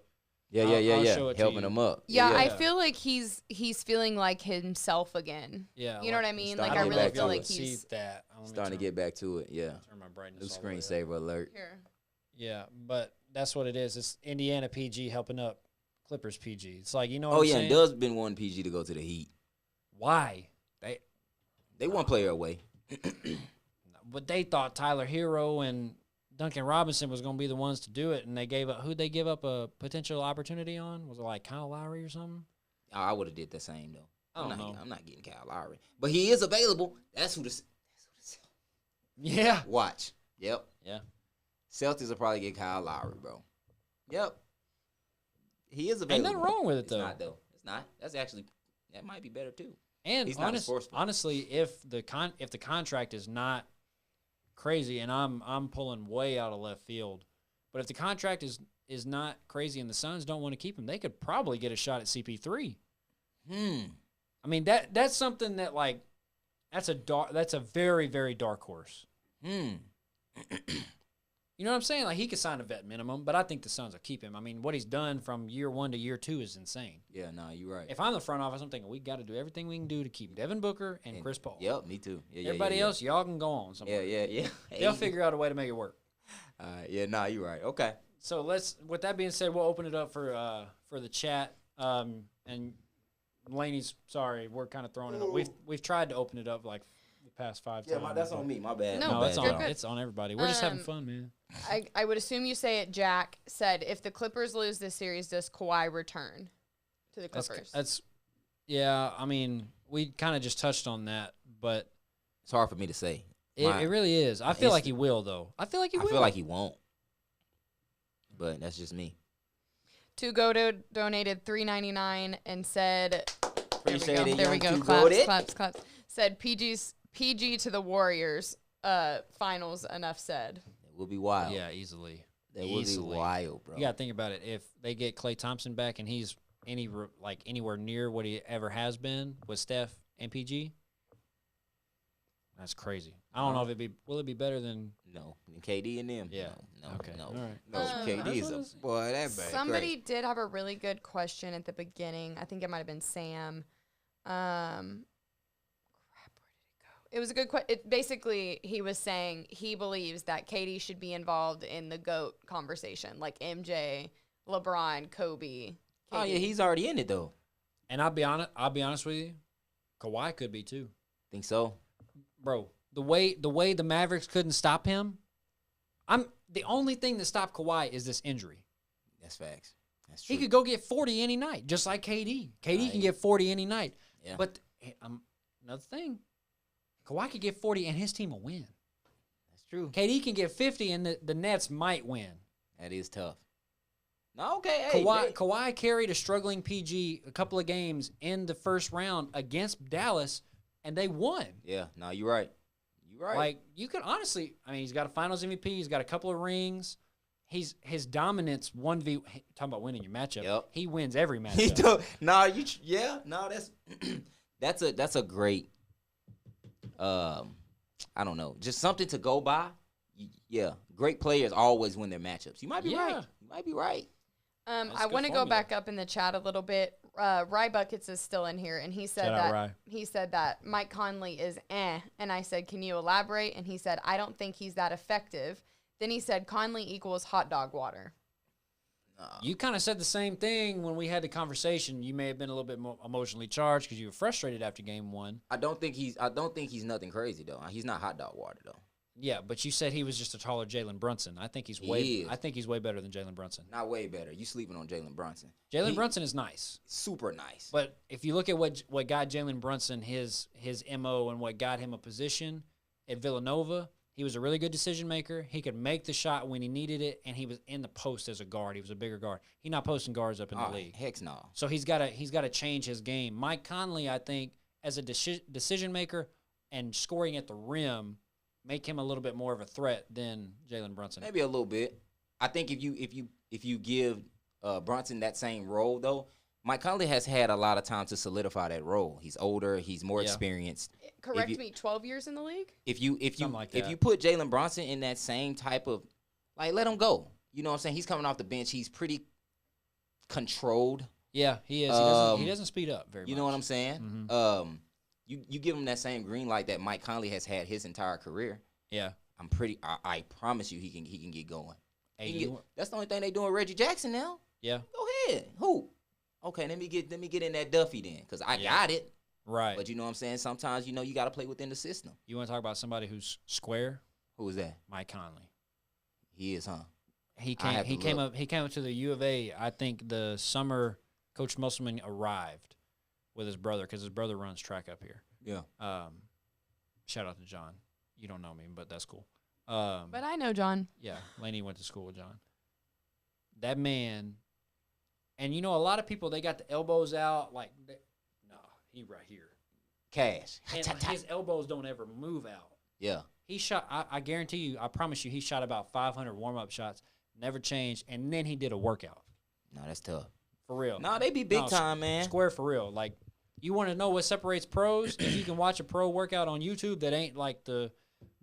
Yeah, I'll show it to helping you. him up. Yeah, I Yeah. feel like he's feeling like himself again. Yeah, You know what I mean? Like, starting I to really get feel back like to he's that. Starting to get back to it. Yeah. turn my brightness. New all the way up. screensaver alert. here. Yeah, but that's what it is. It's Indiana PG helping up Clippers PG. It's like, you know what Oh I'm yeah, saying? and Doug's been wanting PG to go to the Heat. Why? They one player away. But they thought Tyler Hero and Duncan Robinson was going to be the ones to do it, and they gave up. Who'd they give up a potential opportunity on? Was it like Kyle Lowry or something? I would have did the same though. I don't know. I'm not getting Kyle Lowry, but he is available. That's who the Yeah. watch. Yep. Yeah. Celtics will probably get Kyle Lowry, bro. Yep. He is Ain't available. nothing wrong with it, It's though. not though. It's not. that might be better too. And He's not as forceful. honestly, if the contract is not crazy, and I'm pulling way out of left field, but if the contract is not crazy and the Suns don't want to keep him, they could probably get a shot at CP3. I mean, that's something that, like, that's a very, very dark horse. You know what I'm saying? Like, he could sign a vet minimum, but I think the Suns will keep him. I mean, what he's done from year 1 to year 2 is insane. Yeah, no, you're right. If I'm the front office, I'm thinking we got to do everything we can do to keep Devin Booker and Chris Paul. Yep, me too. Yeah, Everybody yeah. else, y'all can go on somewhere. Yeah. They'll figure out a way to make it work. Yeah, nah, you're right. Okay. So with that being said, we'll open it up for the chat. And Laney's sorry, we're kind of throwing it up. We've tried to open it up like the past 5 times. That's on me. My bad. No, No, it's you're on good. it's on everybody. We're just having fun, man. I would assume you say it. Jack said, if the Clippers lose this series, does Kawhi return to the Clippers? Yeah. I mean, we kind of just touched on that, but It's hard for me to say. it really is. I feel like he will, though. I feel like he will. I feel like he won't. But that's just me. To go to donated $3.99 and said, Appreciate it, there we young go, To claps, Goated. claps. Said PG to the Warriors. Finals. Enough said. It will be wild. Yeah, easily. That would be wild, bro. You got to think about it. If they get Klay Thompson back and he's anywhere near what he ever has been with Steph and PG, that's crazy. I don't know if will it be better than No. KD and them. Yeah. No. Okay. No. All right. No. That's KD is what a it's- boy. That bad. Somebody did have a really good question at the beginning. I think it might have been Sam. Crap, where did it go? It was a good question. Basically, he was saying he believes that KD should be involved in the GOAT conversation, like MJ, LeBron, Kobe. KD. Oh yeah, he's already in it though. And I'll be honest with you, Kawhi could be too. Think so? Bro, the way the Mavericks couldn't stop him, the only thing that stopped Kawhi is this injury. That's facts. That's true. He could go get 40 any night, just like KD. KD can Right. get 40 any night. Yeah. But another thing, Kawhi could get 40 and his team will win. That's true. KD can get 50 and the Nets might win. That is tough. No, okay. Hey, Kawhi carried a struggling PG a couple of games in the first round against Dallas, and they won. Yeah. No, you're right. You're right. Like, you could honestly, I mean, he's got a Finals MVP. He's got a couple of rings. His dominance 1v. Talking about winning your matchup. Yep. He wins every matchup. He do. No, No, that's a great. I don't know. Just something to go by. Yeah. Great players always win their matchups. You might be right. You might be right. I good want to go formula. back up in the chat a little bit. Rye Buckets is still in here, and he said Shout out, that Rye. he said that Mike Conley is and I said, can you elaborate? And he said, I don't think he's that effective. Then he said, Conley equals hot dog water. You kind of said the same thing when we had the conversation. You may have been a little bit more emotionally charged because you were frustrated after game 1. I don't think he's nothing crazy though. He's not hot dog water though. Yeah, but you said he was just a taller Jalen Brunson. I think he's He way. is. I think he's way better than Jalen Brunson. Not way better. You sleeping on Jalen Brunson. Jalen Brunson is nice, Super nice. but if you look at what got Jalen Brunson his MO and what got him a position, at Villanova. He was a really good decision maker. He could make the shot when he needed it, and he was in the post as a guard. He was a bigger guard. He's not posting guards up in the league. Heck no. So he's got to change his game. Mike Conley, I think, as a decision maker and scoring at the rim, make him a little bit more of a threat than Jalen Brunson. Maybe a little bit. I think if you give Brunson that same role though, Mike Conley has had a lot of time to solidify that role. He's older. He's more experienced. Correct me, 12 years in the league? If you put Jalen Brunson in that same type of, like, let him go. You know what I'm saying? He's coming off the bench. He's pretty controlled. Yeah, he is. He doesn't speed up very much. You know what I'm saying? Mm-hmm. You give him that same green light that Mike Conley has had his entire career. Yeah. I promise you he can get going. Hey, That's the only thing they doing with Reggie Jackson now. Yeah. Go ahead. Who? Okay, let me get in that Duffy then, because I got it. Right. But you know what I'm saying? Sometimes, you got to play within the system. You want to talk about somebody who's square? Who is that? Mike Conley. He is, huh? He came up to the U of A, I think, the summer Coach Musselman arrived with his brother, because his brother runs track up here. Yeah. Shout out to John. You don't know me, but that's cool. But I know John. Yeah, Laney went to school with John. That man, and a lot of people, they got the elbows out, like, he right here. Cash. And his elbows don't ever move out. Yeah. He shot, I guarantee you, I promise you, he shot about 500 warm-up shots, never changed, and then he did a workout. No, that's tough. For real. No, they be big time, man. Square for real. Like, you want to know what separates pros? If you can watch a pro workout on YouTube that ain't like the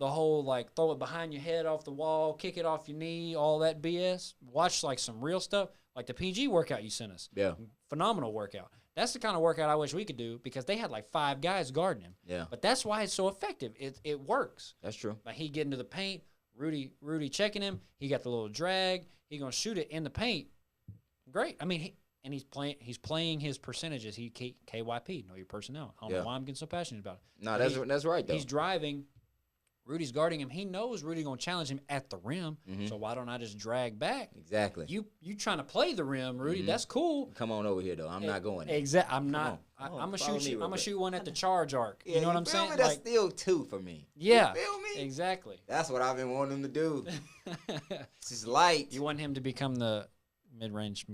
whole, like, throw it behind your head off the wall, kick it off your knee, all that BS. Watch, like, some real stuff, like the PG workout you sent us. Yeah. Phenomenal workout. That's the kind of workout I wish we could do, because they had like 5 guys guarding him. Yeah. But that's why it's so effective. It works. That's true. Like, he get into the paint, Rudy checking him. He got the little drag. He gonna shoot it in the paint. Great. I mean, he's playing his percentages. He KYP, know your personnel. I don't know why I'm getting so passionate about it. No, that's right though. He's driving. Rudy's guarding him. He knows Rudy gonna challenge him at the rim. So why don't I just drag back? Exactly. You trying to play the rim, Rudy? That's cool. Come on over here though. I'm not going there. Exactly. I'm not. I'm gonna shoot you. I'm gonna shoot one at the charge arc. Yeah, you know what I'm saying? That's still 2 for me. Yeah. You feel me? Exactly. That's what I've been wanting him to do. It's just light. You want him to become the mid-range.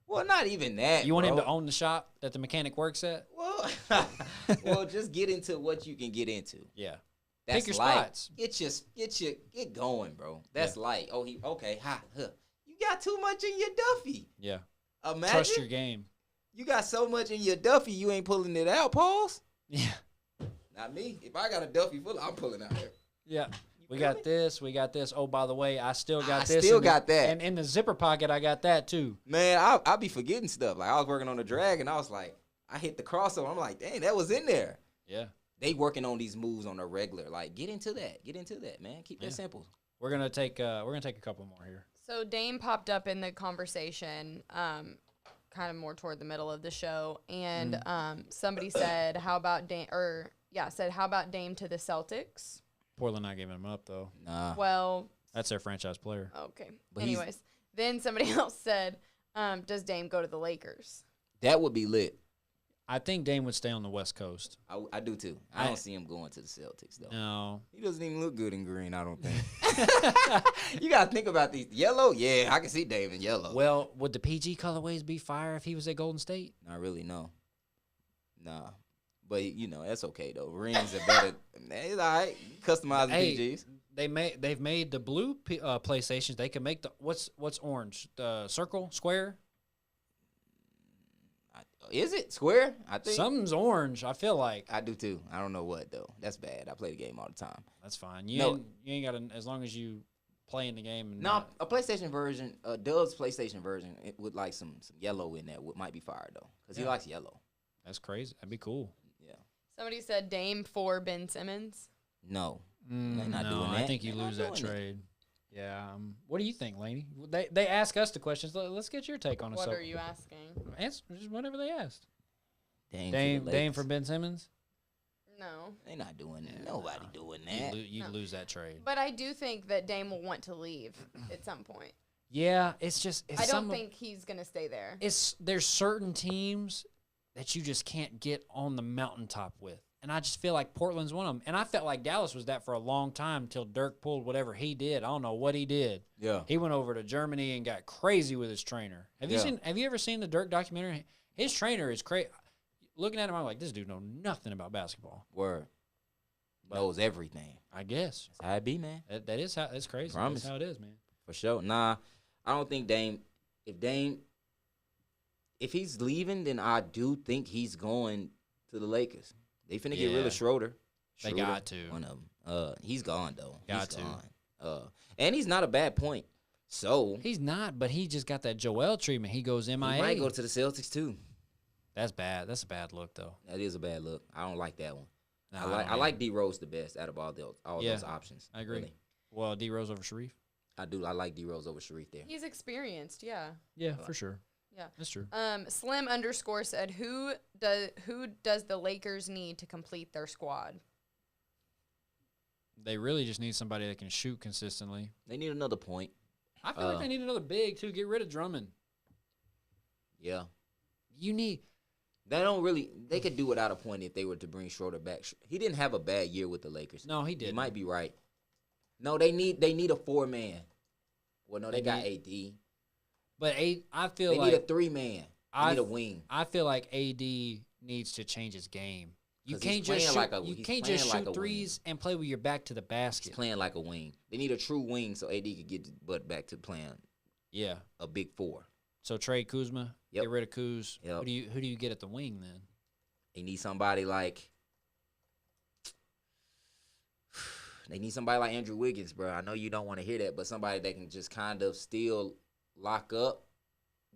Well, not even that. You want him to own the shop that the mechanic works at? Well, just get into what you can get into. Yeah. That's Pick your light. spots. Get going, bro. That's light. Oh, You got too much in your Duffy. Yeah. Imagine. Trust your game. You got so much in your Duffy, you ain't pulling it out, Pauls. Yeah. Not me. If I got a Duffy full, I'm pulling out here. Yeah. We got this. We got this. Oh, by the way, I still got I this. still got that. And in the zipper pocket, I got that too. Man, I be forgetting stuff. Like, I was working on the drag, and I was like, I hit the crossover. I'm like, dang, that was in there. Yeah. They working on these moves on a regular. Like, get into that, man. Keep that simple. We're gonna take a couple more here. So Dame popped up in the conversation, kind of more toward the middle of the show, and somebody said, "How about Dame?" How about Dame to the Celtics? Portland not giving him up though. Nah. Well, That's their franchise player. okay. But Anyways, then somebody else said, "Does Dame go to the Lakers?" That would be lit. I think Dame would stay on the West Coast. I do too. I don't see him going to the Celtics though. No. He doesn't even look good in green, I don't think. You gotta think about these. Yellow, yeah, I can see Dave in yellow. Well, would the PG colorways be fire if he was at Golden State? Not really, no. Nah. But that's okay though. Rings are better. It's all right. Customize the PGs. They've made the blue PlayStations. They can make the what's orange? The circle, square. Is it square? I think Something's orange. I feel like I do too. I don't know what though. That's bad. I play the game all the time. that's fine. You ain't got to, as long as you play in the game. And No, a PlayStation version, Dove's PlayStation version, it would like some yellow in there. Might be fire though, because he likes yellow. That's crazy. That'd be cool. Yeah. Somebody said Dame for Ben Simmons. No. They're not no, doing that. I think you They're not lose that doing it. trade. Yeah. What do you think, Laney? They ask us the questions. Let's get your take on it. What So are you asking? answer just whatever they asked. Dame Dame for Ben Simmons. No. They not doing that. Nobody doing that. You'd lose that trade. But I do think that Dame will want to leave at some point. Yeah, it's I don't think he's going to stay there. There's certain teams that you just can't get on the mountaintop with. And I just feel like Portland's one of them. And I felt like Dallas was that for a long time until Dirk pulled whatever he did. I don't know what he did. Yeah. He went over to Germany and got crazy with his trainer. Have you ever seen the Dirk documentary? His trainer is crazy. Looking at him, I'm like, this dude know nothing about basketball. Word. Knows everything. I guess. That's how it be, man. That is how it's crazy. Promise. That's how it is, man. For sure. Nah, I don't think if he's leaving, then I do think he's going to the Lakers. They finna get rid of Schroeder. They got to. One of them. He's gone though. Got to. Gone. And he's not a bad point. So he's not, but he just got that Joel treatment. He goes MIA. He might go to the Celtics too. That's bad. That's a bad look though. That is a bad look. I don't like that one. No, I like D Rose the best out of all those options. I agree. Really. Well, D Rose over Sharif. I do. I like D Rose over Sharif there. He's experienced, yeah. Yeah, for sure. Yeah, that's true. Slim _ said, who does the Lakers need to complete their squad? They really just need somebody that can shoot consistently. They need another point. I feel like they need another big too. Get rid of Drummond. Yeah. You need. They don't really. They could do without a point if they were to bring Schroeder back. He didn't have a bad year with the Lakers. No, he did. You might be right. No, they need a 4-man. Well, no, they got AD. But I feel they like need a 3-man. They need a wing. I feel like AD needs to change his game. You can't just shoot threes and play with your back to the basket. He's playing like a wing. They need a true wing so AD could get his butt back to playing. Yeah, a big 4. So trade Kuzma. Yep. Get rid of Kuz. Yep. Who do you get at the wing then? They need somebody like. They need somebody like Andrew Wiggins, bro. I know you don't want to hear that, but somebody that can just kind of still lock up,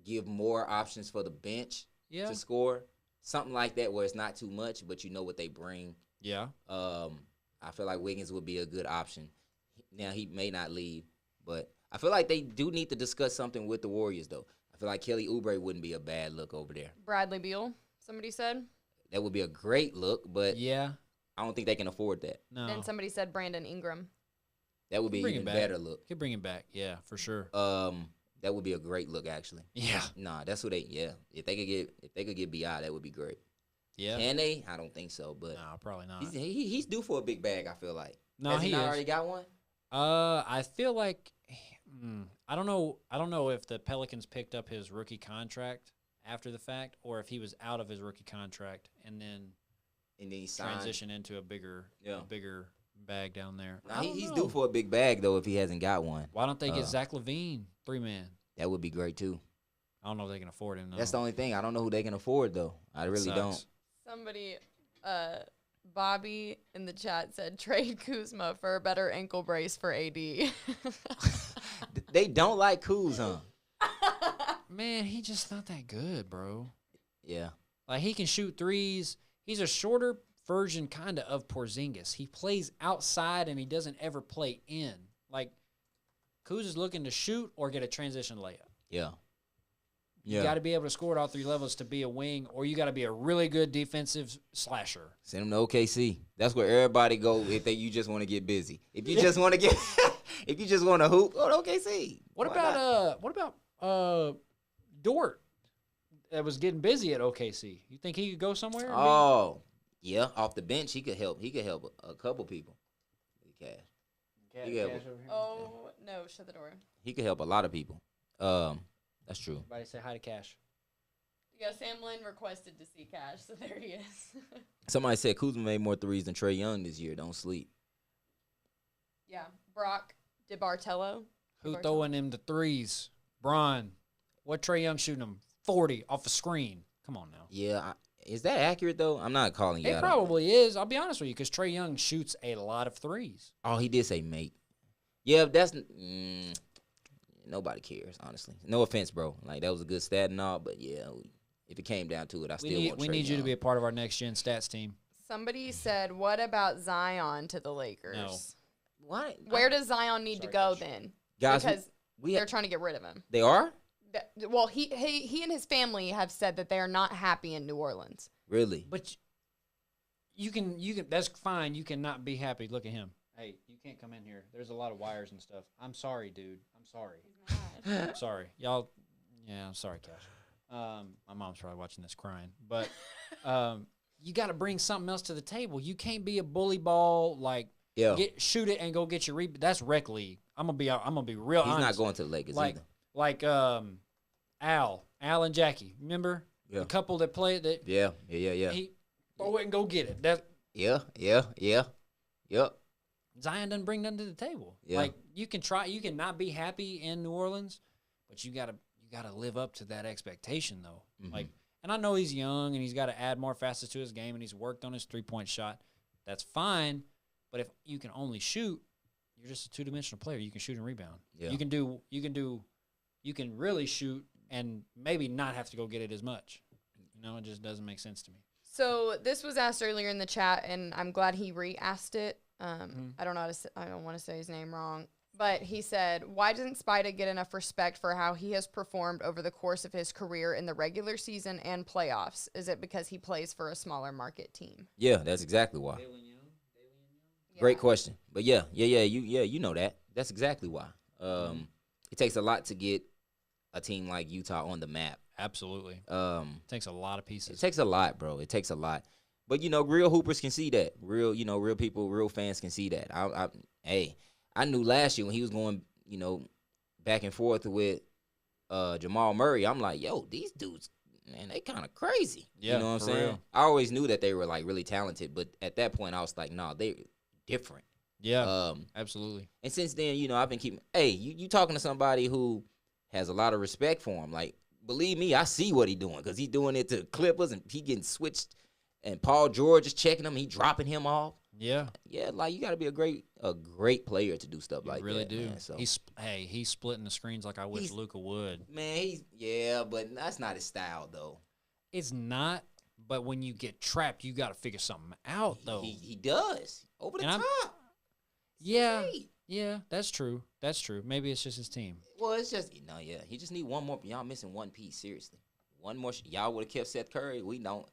give more options for the bench to score. Something like that where it's not too much, but you know what they bring. Yeah. I feel like Wiggins would be a good option. Now, he may not leave, but I feel like they do need to discuss something with the Warriors, though. I feel like Kelly Oubre wouldn't be a bad look over there. Bradley Beal, somebody said. That would be a great look, but yeah, I don't think they can afford that. No. Then somebody said Brandon Ingram. That would be an even better look. Could bring him back, yeah, for sure. That would be a great look, actually. Yeah. Nah, that's what they. Yeah, if they could get Bi, that would be great. Yeah. Can they? I don't think so, but no, probably not. He's due for a big bag. I feel like. No, Has he not already got one? I feel like I don't know. I don't know if the Pelicans picked up his rookie contract after the fact, or if he was out of his rookie contract and then he transitioned into a bigger bag down there. Nah, he's due for a big bag though if he hasn't got one. Why don't they get Zach LaVine 3-man? That would be great too. I don't know if they can afford him. No. That's the only thing. I don't know who they can afford though. I really don't. Somebody, Bobby in the chat said trade Kuzma for a better ankle brace for AD. They don't like Kuz, huh? Man, he just not that good, bro. Yeah. Like, he can shoot threes. He's a shorter version kind of Porzingis. He plays outside, and he doesn't ever play in. Like, Kuz is looking to shoot or get a transition layup. Yeah. You got to be able to score at all 3 levels to be a wing, or you got to be a really good defensive slasher. Send him to OKC. That's where everybody go if you just want to get busy. If you just want to get, if you just want to hoop, go to OKC. What about Dort? That was getting busy at OKC. You think he could go somewhere? Oh, yeah, off the bench he could help. He could help a couple people. Cash over here. Oh no! Shut the door. He could help a lot of people. That's true. Everybody say hi to Cash. Yeah, Sam Lynn requested to see Cash, so there he is. Somebody said Kuzma made more threes than Trae Young this year. Don't sleep. Yeah, Brock DiBartello. Who throwing him the threes? Bron. What Trae Young shooting him? 40 off the screen. Come on now. Yeah, is that accurate though? I'm not calling you. It probably is. I'll be honest with you, because Trae Young shoots a lot of threes. Oh, he did say mate. Yeah, that's nobody cares, honestly. No offense, bro. Like, that was a good stat and all, but yeah, if it came down to it, we need you to be a part of our next gen stats team. Somebody said, "What about Zion to the Lakers?" No. Why? Where does Zion need to go then? Guys, because they're trying to get rid of him. They are? Well, he and his family have said that they are not happy in New Orleans. Really? But you can. That's fine. You cannot be happy. Look at him. Hey, you can't come in here. There's a lot of wires and stuff. I'm sorry, dude. I'm sorry. I'm sorry, y'all. Yeah, I'm sorry, Cash. My mom's probably watching this crying, but you got to bring something else to the table. You can't be a bully ball shoot it and go get your rebound. That's rec league. I'm gonna be real. He's honest. not going to the Lakers either. Like Al and Jackie. Remember the couple that played that? Yeah. He throw it and go get it. That Yep. Zion doesn't bring nothing to the table. Yeah. Like you can not be happy in New Orleans, but you gotta live up to that expectation though. Mm-hmm. Like, and I know he's young and he's got to add more facets to his game and he's worked on his 3-point shot. That's fine, but if you can only shoot, you're just a 2-dimensional player. You can shoot and rebound. Yeah. You can really shoot and maybe not have to go get it as much. It just doesn't make sense to me. So this was asked earlier in the chat, and I'm glad he re-asked it. I don't want to say his name wrong, but he said, "Why doesn't Spida get enough respect for how he has performed over the course of his career in the regular season and playoffs? Is it because he plays for a smaller market team?" Yeah, that's exactly why. Great question. But you know that. That's exactly why. It takes a lot to get a team like Utah on the map. Absolutely. Takes a lot of pieces. It takes a lot, bro. It takes a lot. But real hoopers can see that. Real people, real fans can see that. I knew last year when he was going, back and forth with Jamal Murray. I'm like, yo, these dudes, man, they kind of crazy. Yeah, you know what I'm saying? real. I always knew that they were like really talented, but at that point, I was like, nah, they're different. Yeah, absolutely. And since then, I've been keeping. Hey, you talking to somebody who has a lot of respect for him. Like, believe me, I see what he's doing because he's doing it to Clippers and he getting switched. And Paul George is checking him. He dropping him off. Yeah. Yeah, like you got to be a great player to do stuff like really that. do. Man, so. He's splitting the screens like I wish Luka would. Man, but that's not his style though. It's not. But when you get trapped, you got to figure something out though. He does over the top. Yeah, that's true. Maybe it's just his team. Well, it's just he just need one more. Y'all missing one piece. Seriously, one more. Y'all would have kept Seth Curry. We don't.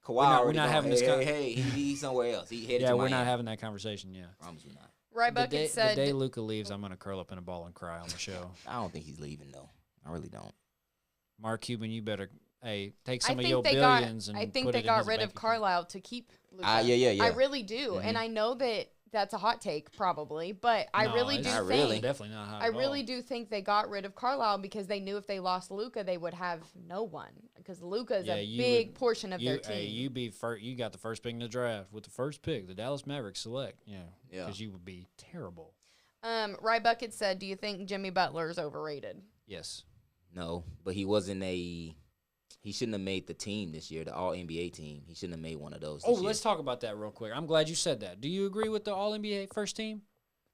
Kawhi we're not having this. He's somewhere else. He headed to we're Miami. not having that conversation. Yeah, promise you not. Rybucket said the day Luka leaves, I'm gonna curl up in a ball and cry on the show. I don't think he's leaving though. I really don't. Mark Cuban, you better take some of I your think billions and I think put they it in got his rid bank of Carlisle to keep Luka. Yeah. I really do, and I know that that's a hot take probably, but I really do think really. Definitely not hot I at really all. do think they got rid of Carlisle because they knew if they lost Luka, they would have no one because Luka is a big portion of their team. You got the first pick in the draft with the first pick. The Dallas Mavericks select. Yeah. Because you would be terrible. Rybucket said, "Do you think Jimmy Butler is overrated?" Yes. No, but he wasn't he shouldn't have made the team this year, the All-NBA team. He shouldn't have made one of those this year. Let's talk about that real quick. I'm glad you said that. Do you agree with the All-NBA first team?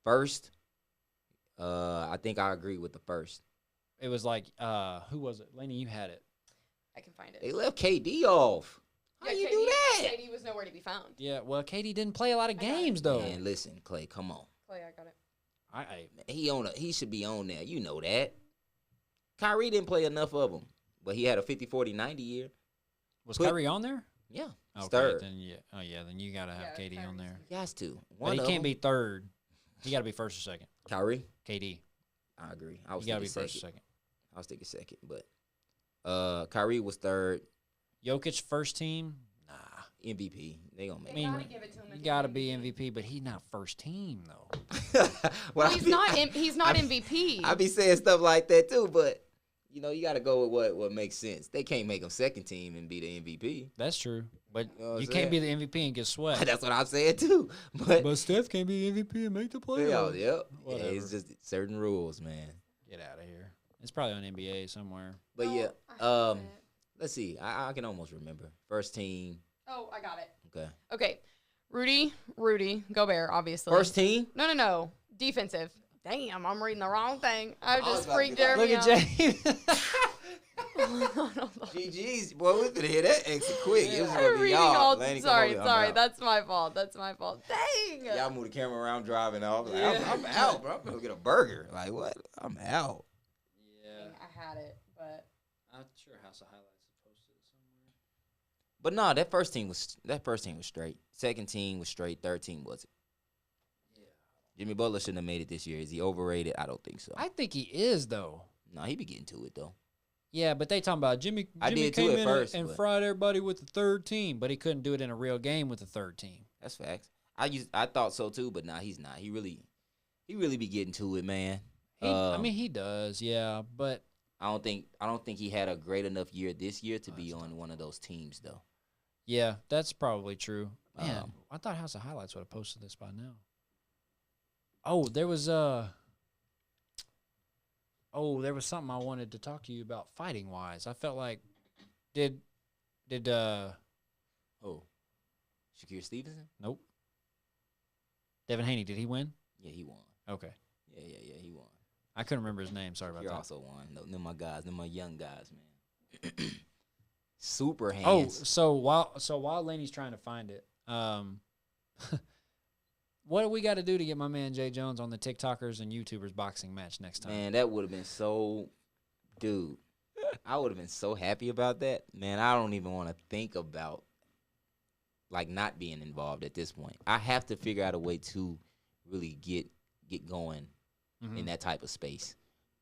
First, I think I agree with the first. It was like, who was it? Lainey, you had it. I can find it. They left KD off. How you do that? KD was nowhere to be found. Yeah, well, KD didn't play a lot of games, though. Man, listen, Clay, come on. Clay, I got it. He should be on there. You know that. Kyrie didn't play enough of them, but he had a 50, 40, 90 year. Was Kyrie on there? Yeah. Okay, third. then then you got to have KD on there. He has to. But he can't be third. He got to be first or second. Kyrie? KD. I agree. He got to be first or second. I was thinking second, but Kyrie was third. Jokic first team? Nah. MVP. They gonna make. Gotta give it to him. You got to be MVP, but he's not first team though. He's not MVP. I be saying stuff like that too, but you got to go with what makes sense. They can't make him second team and be the MVP. That's true, but you can't be the MVP and get swept. That's what I'm saying too. But Steph can't be MVP and make the playoffs. Yeah, it's just certain rules, man. Get out of here. It's probably on NBA somewhere. But let's see. I can almost remember first team. Oh, I got it. Okay. Rudy Gobert, obviously. First team? No. Defensive. Damn, I'm reading the wrong thing. I just freaked Jeremy out. Look at James. GG's, boy, we could hear that exit quick. It was I'm gonna be reading y'all. all. Laney, Sorry. I'm out. That's my fault. Dang. Y'all move the camera around driving off. Like, I'm out, bro. I'm gonna get a burger. Like what? I'm out. Yeah. I had it, but I'm sure House of Highlights is posted somewhere. But no, that first team was straight. Second team was straight. Third team wasn't. Yeah. Jimmy Butler shouldn't have made it this year. Is he overrated? I don't think so. I think he is though. No, he be getting to it though. Yeah, but they talking about Jimmy I did too came at in first, and but- fried everybody with the third team, but he couldn't do it in a real game with the third team. That's facts. I thought so too, but nah, he's not. He really be getting to it, man. I mean, he does, yeah, but I don't think he had a great enough year this year to be on one of those teams though. yeah, that's probably true. Man, Um, I thought House of Highlights would have posted this by now. Oh, there was something I wanted to talk to you about fighting wise. I felt like did Oh, Shakir Stevenson? nope. Devin Haney, did he win? Yeah, he won. Okay. Yeah, he won. I couldn't remember his name. Sorry about He that. also won. Them my guys, them my young guys, man. Super Oh, hands. so while Laney's trying to find it, what do we got to do to get my man Jay Jones on the TikTokers and YouTubers boxing match next time? Man, that would have been so, dude. I would have been so happy about that. Man, I don't even want to think about like not being involved at this point. I have to figure out a way to really get going in that type of space.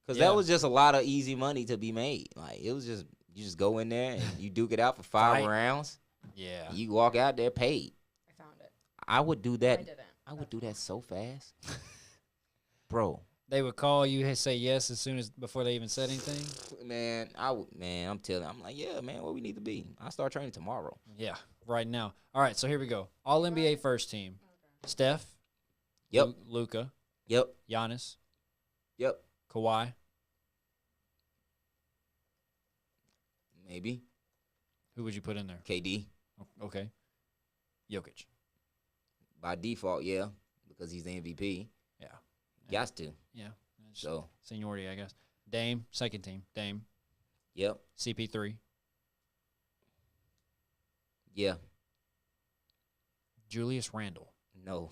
Because Yeah. that was just a lot of easy money to be made. Like, it was just, you just go in there and you duke it out for 5 Fight. rounds. Yeah. You walk out there paid. I found it. I would do I that. didn't. I would do that so fast. Bro, They would call you and say yes as soon as before they even said anything. man, I'm telling you, I'm like, yeah, man, where we need to be. I start training tomorrow. Yeah, right now. All right, so here we go. All NBA first team: Steph, Yep. Luka, Yep. Giannis, Yep. Kawhi. Maybe. Who would you put in there? KD. Okay, Jokic. By default, yeah, because he's the MVP. Yeah, Got to. yeah. That's So, seniority, I guess. Dame, second team. Dame, yep. CP3, Yeah. Julius Randle. No.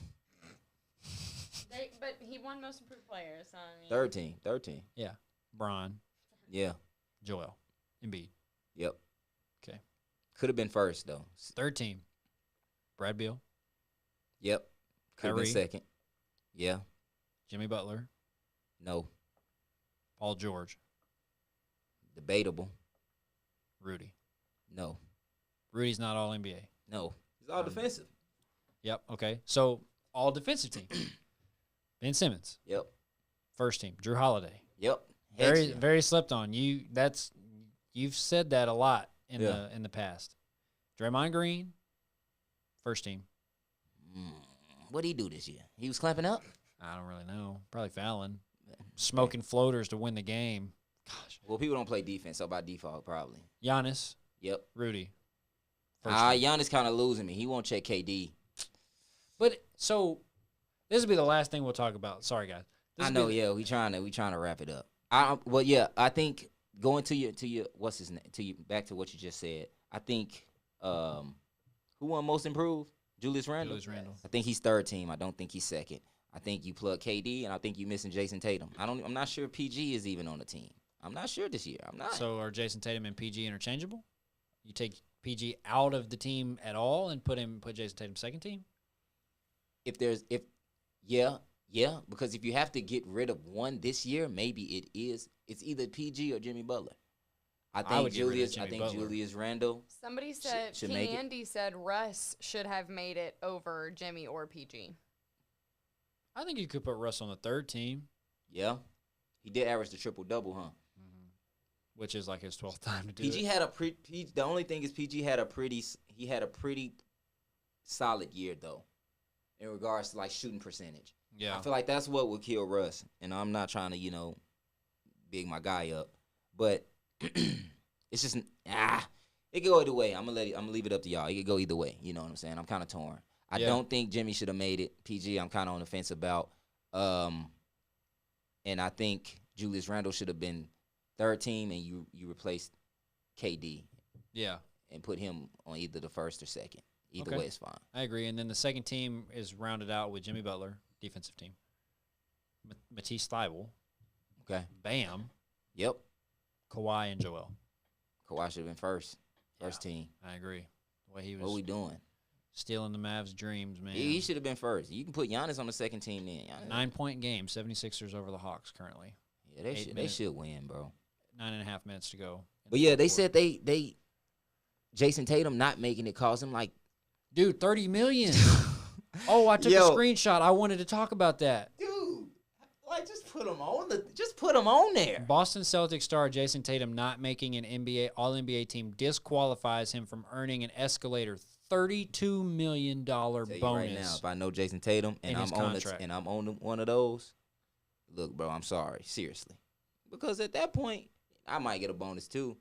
But he won most improved player, so I mean. 13. Yeah, Bron, Yeah. Joel, Embiid. Yep. Okay. Could have been first, though. Third team: Brad Beal, Yep. Could have been Kyrie. second. Yeah. Jimmy Butler, No. Paul George, Debatable. Rudy. No. Rudy's not all NBA. No. He's all defensive. Yep. Okay. So all defensive team. Ben Simmons, Yep. first team. Drew Holiday. Yep. Very Headshot. very slept on. You've said that a lot in Yeah. the past. Draymond Green, first team. What'd he do this year? He was clamping up? I don't really know. Probably Fallon. Smoking floaters to win the game. Gosh. Well, people don't play defense, so by default, probably. Giannis, Yep. Rudy. First team. Giannis kind of losing me. He won't check KD. But so this will be the last thing we'll talk about. Sorry guys. This I will know, be yeah. We trying to wrap it up. Well, yeah. I think going to your what's his name? Back to what you just said. I think who won most improved? Julius Randle. Julius Randle. I think he's third team. I don't think he's second. I think you plug KD, and I think you missing Jason Tatum. I'm not sure PG is even on the team. I'm not sure this year. I'm not. So are Jason Tatum and PG interchangeable? You take PG out of the team at all and put Jason Tatum second team? Yeah, because if you have to get rid of one this year, maybe it's either PG or Jimmy Butler. I would think get rid of Julius. Jimmy Butler. Julius Randle. Somebody said, should King make it. Andy said Russ should have made it over Jimmy or PG. I think you could put Russ on the third team, Yeah, he did average the triple double, huh? which is like his 12th time to do PG it. had the only thing is PG had a pretty solid year though, in regards to like shooting percentage. Yeah. I feel like that's what would kill Russ, and I'm not trying to big my guy up, but it's just it could go either way. I'm gonna leave it up to y'all. It could go either way. You know what I'm saying? I'm kind of torn. I Yeah. don't think Jimmy should have made it. PG, I'm kind of on the fence about. And I think Julius Randle should have been third team, and you replaced KD Yeah. and put him on either the first or second. Either Okay. way is fine. I agree. And then the second team is rounded out with Jimmy Butler, defensive team. Matisse Thybulle, Okay. Bam, Yep. Kawhi, and Joel. Kawhi should have been first team. I agree. The way he What are was we doing? stealing the Mavs' dreams, man. He should have been first. You can put Giannis on the second team then. Giannis. 9-point game, 76ers over the Hawks currently. Yeah, they 8 should. minutes. They should win, bro. 9.5 minutes to go. But yeah, they said they Jason Tatum not making it cost him like, dude, $30 million. Oh, I took a screenshot. I wanted to talk about that. Dude, like just put him on there. Boston Celtics star Jason Tatum not making an All-NBA team disqualifies him from earning an escalator $32 million bonus. Right now, if I know Jason Tatum and I'm on one of those, look, bro, I'm sorry, seriously, because at that point I might get a bonus too,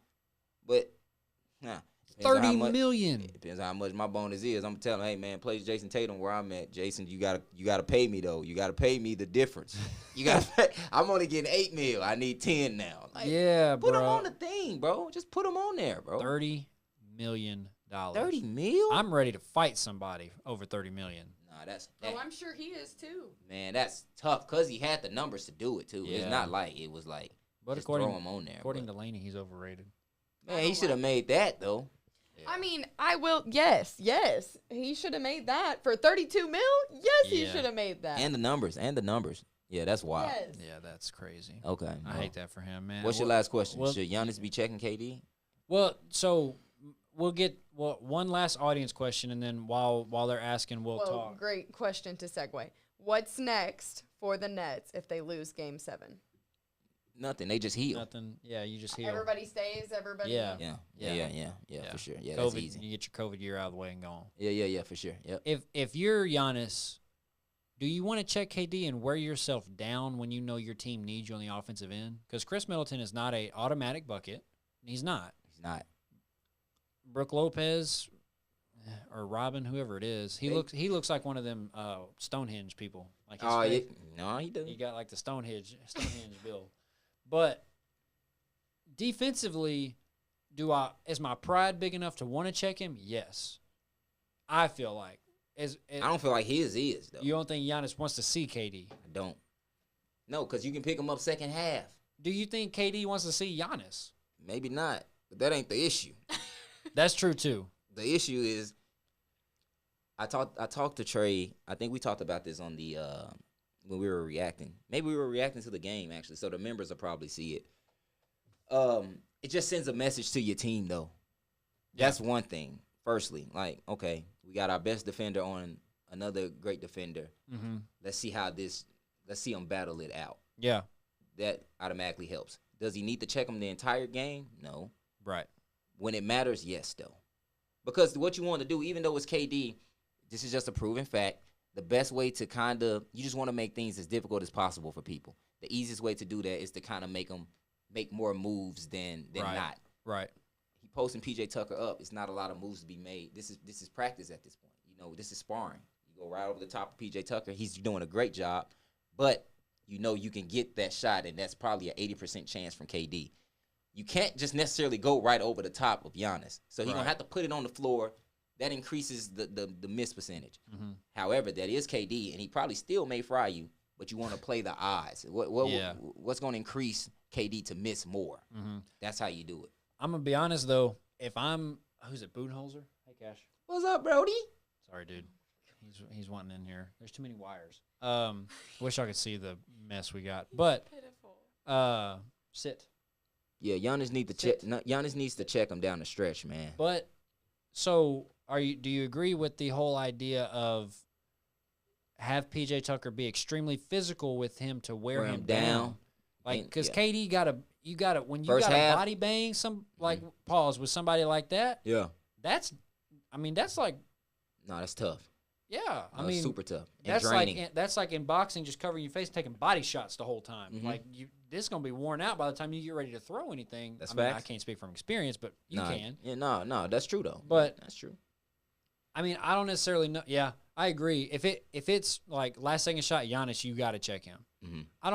but $30 million. It depends on how much my bonus is. I'm telling him, hey man, play Jason Tatum where I'm at. Jason, you gotta pay me though. You gotta pay me the difference. I'm only getting $8 million. I need 10 now. Like, yeah, put bro. him on the thing, bro. Just put him on there, bro. $30 million. $30 million? I'm ready to fight somebody over $30 million. Nah, that's. Oh, I'm sure he is too. Man, that's tough because he had the numbers to do it too. Yeah. It's not like it was like. But just throw him on there. According to Laney, he's overrated. Man, he should have made that though. Yeah. I mean, yes. He should have made that for $32 million. Yes, he should have made that. And the numbers. Yeah, that's wild. Yes. Yeah, that's crazy. Okay. I hate that for him, man. What's your last question? Should Giannis be checking KD? Well, so we'll get one last audience question, and then while they're asking, we'll talk. Great question to segue. What's next for the Nets if they lose Game 7? Nothing. They just heal. Nothing. Yeah, you just heal. Everybody stays. Everybody. Yeah, for sure. Yeah, COVID, that's easy. You get your COVID year out of the way and go on. Yeah, for sure. Yep. If you're Giannis, do you want to check KD and wear yourself down when you know your team needs you on the offensive end? Because Chris Middleton is not a automatic bucket. He's not. He's not. Brooke Lopez or Robin, whoever it is, he looks like one of them Stonehenge people. Like no, he doesn't. He got like the Stonehenge build. But defensively, is my pride big enough to want to check him? Yes. I feel like. I don't feel like his is, though. You don't think Giannis wants to see KD? I don't. No, because you can pick him up second half. Do you think KD wants to see Giannis? Maybe not, but that ain't the issue. That's true, too. The issue is I talked to Trey. I think we talked about this on the when we were reacting. Maybe we were reacting to the game, actually, so the members will probably see it. It just sends a message to your team, though. That's one thing. Firstly, like, okay, we got our best defender on another great defender. Mm-hmm. Let's see them battle it out. Yeah. That automatically helps. Does he need to check him the entire game? No. Right. When it matters, yes, though. Because what you want to do, even though it's KD, this is just a proven fact, the best way to you just want to make things as difficult as possible for people. The easiest way to do that is to kind of make them make more moves than not. Right. He posting PJ Tucker up. It's not a lot of moves to be made. This is practice at this point. This is sparring. You go right over the top of PJ Tucker. He's doing a great job, but you can get that shot, and that's probably an 80% chance from KD. You can't just necessarily go right over the top of Giannis. So he's going to have to put it on the floor. That increases the miss percentage. Mm-hmm. However, that is KD, and he probably still may fry you, but you want to play the odds. What's going to increase KD to miss more? Mm-hmm. That's how you do it. I'm going to be honest, though. If I'm – who's it, Budenholzer? Hey, Cash. What's up, Brody? Sorry, dude. He's wanting in here. There's too many wires. Wish I could see the mess we got. But sit. Yeah, Giannis needs to check him down the stretch, man. But so do you agree with the whole idea of have PJ Tucker be extremely physical with him to wear him down? Like, because KD when you got a body bang pause with somebody like that. Yeah, that's like. No, that's tough. Yeah, I mean, super tough. That's like in boxing, just covering your face, taking body shots the whole time. Mm-hmm. Like this is gonna be worn out by the time you get ready to throw anything. That's facts. I can't speak from experience, but you can. Yeah, no, that's true though. But that's true. I mean, I don't necessarily know. Yeah, I agree. If it's like last second shot, Giannis, you got to check him. Mm-hmm. I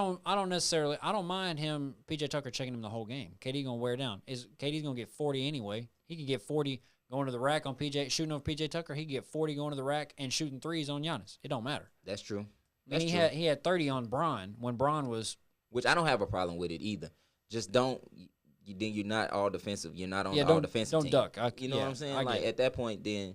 don't mind him, PJ Tucker, checking him the whole game. KD gonna wear down. KD's gonna get 40 anyway. He could get 40. Going to the rack on shooting over PJ Tucker, he get 40 going to the rack and shooting threes on Giannis. It don't matter. That's true. He had 30 on Bron when Bron was. Which I don't have a problem with it either. Just don't. You're not all defensive. You're not on all defensive team. Don't duck. You know what I'm saying? Like at that point, then,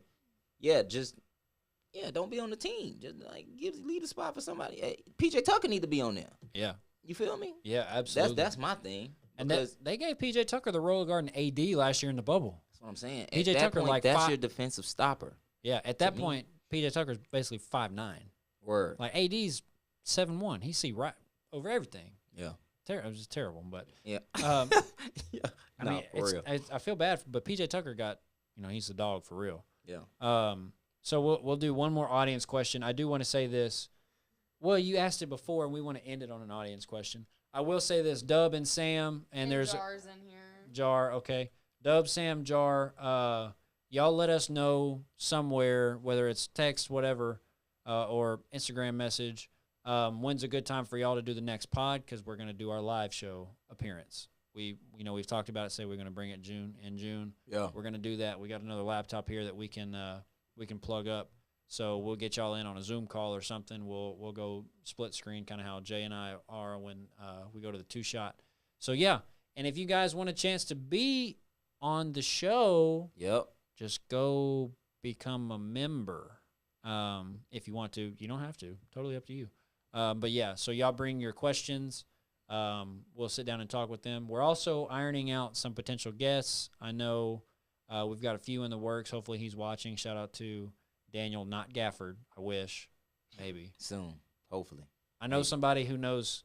don't be on the team. Just like leave the spot for somebody. Hey, PJ Tucker need to be on there. Yeah. You feel me? Yeah, absolutely. That's my thing. And Because they gave PJ Tucker the Royal Garden AD last year in the bubble. that's what I'm saying. PJ At that Tucker, point, like, that's your defensive stopper. Yeah, at that point, PJ Tucker's basically 5'9". Word. Like AD's 7'1". He see right over everything. Yeah. It was just terrible, but Yeah. yeah. I Nah, mean, for real. I feel bad, but PJ Tucker got, he's the dog for real. Yeah. So we'll do one more audience question. I do want to say this. Well, you asked it before, and we want to end it on an audience question. I will say this: Dub and Sam, and there's Jars in here. Jar. Okay, Dub, Sam, Jar. Y'all let us know somewhere, whether it's text, whatever, or Instagram message. When's a good time for y'all to do the next pod? Because we're gonna do our live show appearance. We've talked about it. Say we're gonna bring it in June. Yeah. We're gonna do that. We got another laptop here that we can plug up. So we'll get y'all in on a Zoom call or something. We'll go split screen, kind of how Jay and I are when we go to the 2-shot. So yeah, and if you guys want a chance to be on the show, Yep. just go become a member. If you want to, you don't have to. Totally up to you. But yeah, so y'all bring your questions. We'll sit down and talk with them. We're also ironing out some potential guests. I know we've got a few in the works. Hopefully he's watching. Shout out to Daniel, not Gafford. I wish. Maybe. Soon. Hopefully. I know somebody who knows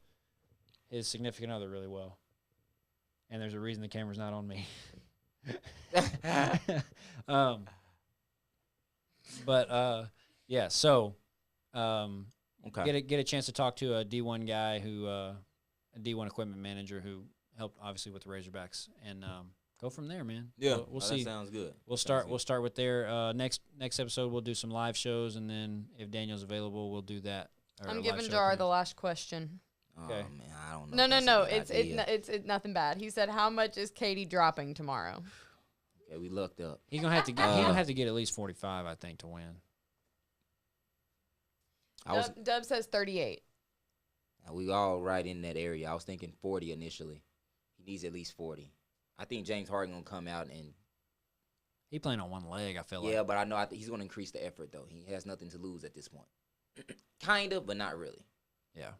his significant other really well. And there's a reason the camera's not on me. Yeah, so Okay. get a chance to talk to a D1 guy who a D1 equipment manager who helped obviously with the Razorbacks, and go from there, man. Yeah. We'll see. That sounds good. We'll start with there. Next episode we'll do some live shows, and then if Daniel's available, we'll do that. I'm giving Jar the last question. Okay. Oh man, I don't know. No. It's nothing bad. He said, "How much is Katie dropping tomorrow?" Okay, we looked up. He's gonna have to get at least 45, I think, to win. Dub says 38. We all right in that area. I was thinking 40 initially. He needs at least 40. I think James Harden gonna come out and he playing on one leg. I feel like. yeah, but I know he's gonna increase the effort though. He has nothing to lose at this point. Kind of, but not really. Yeah.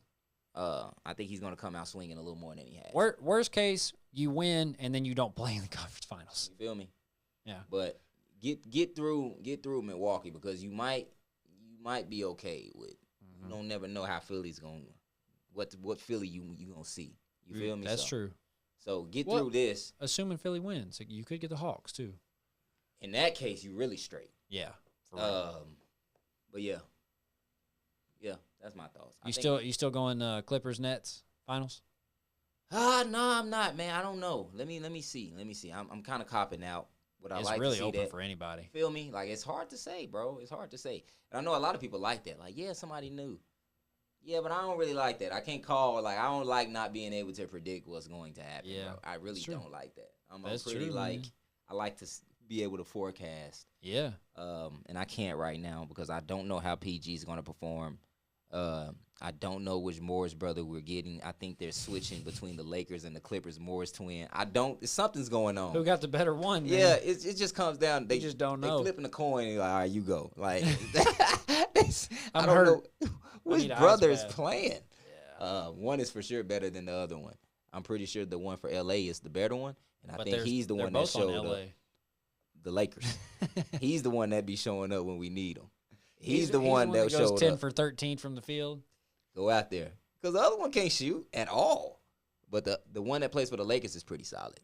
I think he's gonna come out swinging a little more than he has. Worst case, you win and then you don't play in the conference finals. You feel me? Yeah. But get through Milwaukee because you might be okay with. You don't never know how Philly's gonna what Philly you gonna see. You feel me? That's true. So get through this. Assuming Philly wins, you could get the Hawks too. In that case, you really straight. Yeah. For real. But yeah, that's my thoughts. You still going Clippers Nets finals? No, I'm not, man. I don't know. Let me see. I'm kind of copping out. But It's like really to see open that. for anybody. Feel me? Like it's hard to say, bro. It's hard to say. And I know a lot of people like that. Like, yeah, somebody new. Yeah, but I don't really like that. I can't call. Like, I don't like not being able to predict what's going to happen. Yeah, bro. I really don't like that. I'm That's pretty true, like. man. I like to be able to forecast. Yeah. And I can't right now because I don't know how PG is going to perform. I don't know which Morris brother we're getting. I think they're switching between the Lakers and the Clippers. Morris twin. Something's going on. Who got the better one? Man? Yeah, it just comes down. They just don't know. They flipping the coin. And like, all right, you go. Like, I'm I don't hurt. know which need an brother ice is bath. playing. Yeah. One is for sure better than the other one. I'm pretty sure the one for LA is the better one, and I But think he's the they're one that both on showed LA. up. The Lakers. He's the one that be showing up when we need him. He's the one that goes showed 10 up. for 13 from the field. Go out there. Because the other one can't shoot at all. But the one that plays for the Lakers is pretty solid.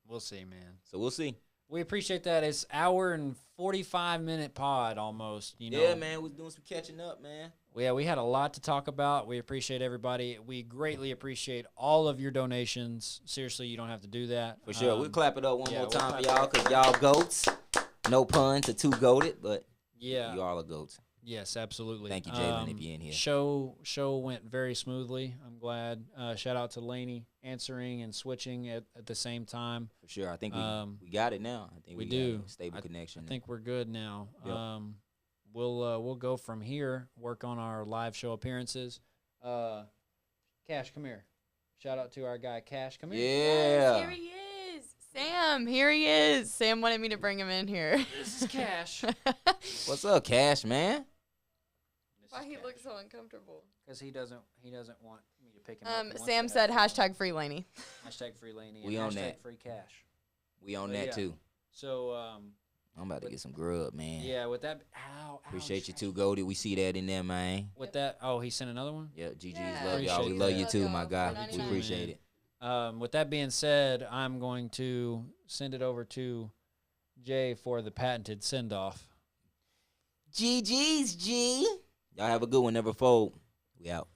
We'll see, man. So we'll see. We appreciate that. It's hour and 45-minute pod almost. Yeah, man. We're doing some catching up, man. Yeah, we had a lot to talk about. We appreciate everybody. We greatly appreciate all of your donations. Seriously, you don't have to do that. For sure. We'll clap it up one more we'll time clap for y'all because y'all goats. No pun to two goated, but yeah, you all are goats. Yes, absolutely. Thank you, Jalen, if you're in here. Show went very smoothly. I'm glad. Shout out to Laney answering and switching at the same time. For sure. I think we got it now. I think we got do. a stable connection. I think we're good now. Yep. We'll go from here, work on our live show appearances. Cash, come here. Shout out to our guy, Cash. Come here. Yeah. Yes, here he is. Sam, here he is. Sam wanted me to bring him in here. This is Cash. What's up, Cash, man? Why he looks so uncomfortable? Because he doesn't want me to pick him up. He wants Sam to said have hashtag free Laney. hashtag free Laney. We and on hashtag that. free cash. We on But that yeah. too. So I'm about to get some grub, man. yeah, with that, Appreciate you too, Goldie. We see that in there, man. With that, he sent another one. Yeah, GG's Yeah. love y'all. We Appreciate love that. you too, Love my y'all. guy. $4.99. We appreciate it. With that being said, I'm going to send it over to Jay for the patented send off. GG's, G. Y'all have a good one. Never fold. We out.